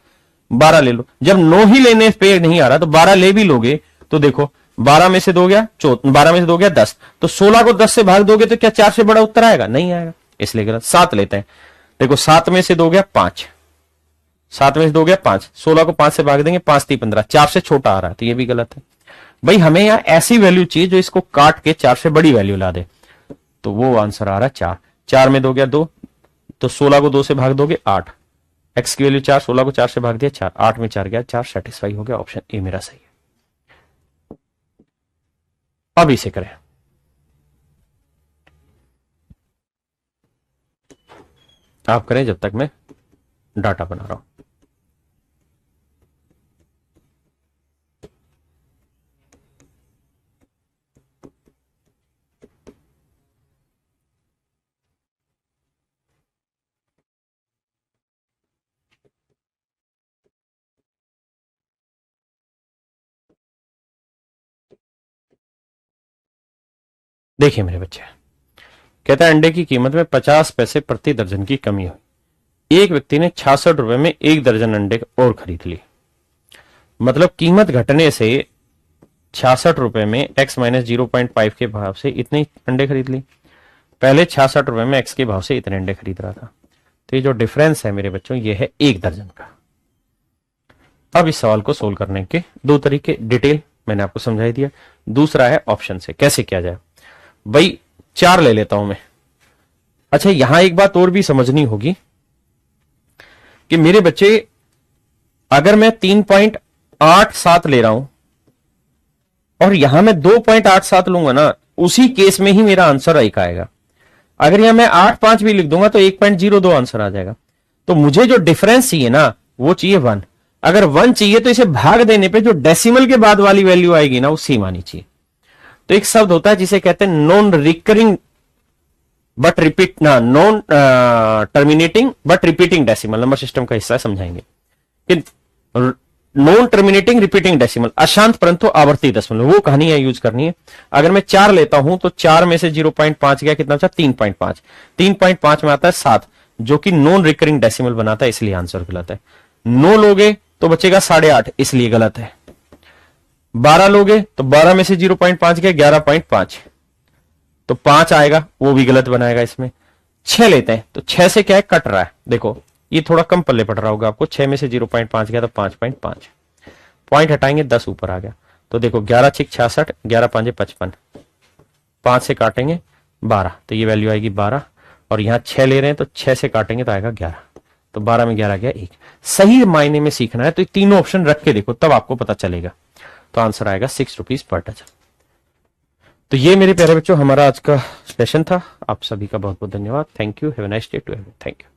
12 ले लो। जब 9 ही लेने पे नहीं आ रहा तो 12 ले भी लोगे तो देखो 12 में से 2 गया 12 में से 2 गया 10, तो 16 को 10 से भाग दोगे तो क्या 4 से बड़ा उत्तर आएगा, नहीं आएगा, इसलिए गलत। 7 लेते हैं, देखो 7 में से 2 गया 5, 7 में से 2 गया 5, 16 को 5 से भाग देंगे 5 3 15, 4 से छोटा आ रहा है, तो ये भी गलत है। भाई हमें यहां ऐसी वैल्यू चाहिए जो इसको काट के 4 से बड़ी वैल्यू ला दे, तो वो आंसर आ रहा है 4। 4 में 2 गया 2, तो 16 को 2 से भाग दोगे 8, एक्स की वैल्यू 4, 16 को 4 से भाग दिया 4, 8 में 4 गया 4, सेटिस्फाई हो गया, ऑप्शन ए मेरा सही है। अब इसे करें, आप करें जब तक मैं डाटा बना रहा हूं। देखिए मेरे बच्चे, कहता है अंडे की कीमत में 50 पैसे प्रति दर्जन की कमी हुई। एक व्यक्ति ने 66 रुपए में 1 दर्जन अंडे और खरीद लिए। मतलब कीमत घटने से 66 रुपए में x माइनस 0.5 के भाव से इतने अंडे खरीद ली। पहले 66 रुपए में x के भाव से इतने अंडे खरीद रहा था। तो ये जो डिफरेंस है मेरे बच्चों, ये है 1 दर्जन का। अब इस सवाल को सोल्व करने के दो तरीके, डिटेल मैंने आपको समझाई दिया। दूसरा है ऑप्शन से कैसे किया जाए। भाई 4 ले लेता हूं मैं। अच्छा, यहां एक बात और भी समझनी होगी कि मेरे बच्चे, अगर मैं 3.87 ले रहा हूं और यहां मैं 2.87 लूंगा ना, उसी केस में ही मेरा आंसर एक आएगा। अगर यहां मैं 8.5 भी लिख दूंगा तो 1.02 आंसर आ जाएगा। तो मुझे जो डिफरेंस चाहिए ना, वो चाहिए 1। अगर 1 चाहिए तो इसे भाग देने पे जो डेसिमल के बाद वाली वैल्यू आएगी ना, वो सेम आनी चाहिए। तो एक शब्द होता है जिसे कहते हैं नॉन रिकरिंग बट रिपीट ना, non terminating but repeating decimal. Number system का हिस्सा समझाएंगे कि नॉन टर्मिनेटिंग रिपीटिंग डेसिमल, अशांत परंतु आवर्ती दशमलव, वो कहानी है यूज करनी है। अगर मैं 4 लेता हूं तो 4 में से 0.5 गया, कितना बचा? 3.5। 3.5 में आता है 7, जो कि नॉन रिकरिंग डेसिमल बनाता है, इसलिए आंसर गलत है। 9 लोगे तो बचेगा 8.5, इसलिए गलत है। 12 लोगे तो 12 में से 0.5 गया, 11.5, तो 5 आएगा, वो भी गलत बनाएगा इसमें। 6 लेते हैं तो 6 से क्या है, कट रहा है। देखो ये थोड़ा कम पल्ले पड़ रहा होगा आपको। 6 में से 0.5 गया तो 5.5, पॉइंट हटाएंगे 10 ऊपर आ गया। तो देखो 11 6 66, 11 5 55, 5 से काटेंगे 12, तो ये वैल्यू आएगी 12। और यहां 6 ले रहे हैं तो 6 से काटेंगे तो आएगा 11, तो 12 में 11 गया 1। सही मायने में सीखना है तो ये तीनों ऑप्शन रख के देखो, तब आपको पता चलेगा। तो आंसर आएगा 6 रुपीज पर डजन। तो ये मेरे प्यारे बच्चों हमारा आज का सेशन था। आप सभी का बहुत बहुत धन्यवाद। Thank you. Have a nice day to everyone. Thank you.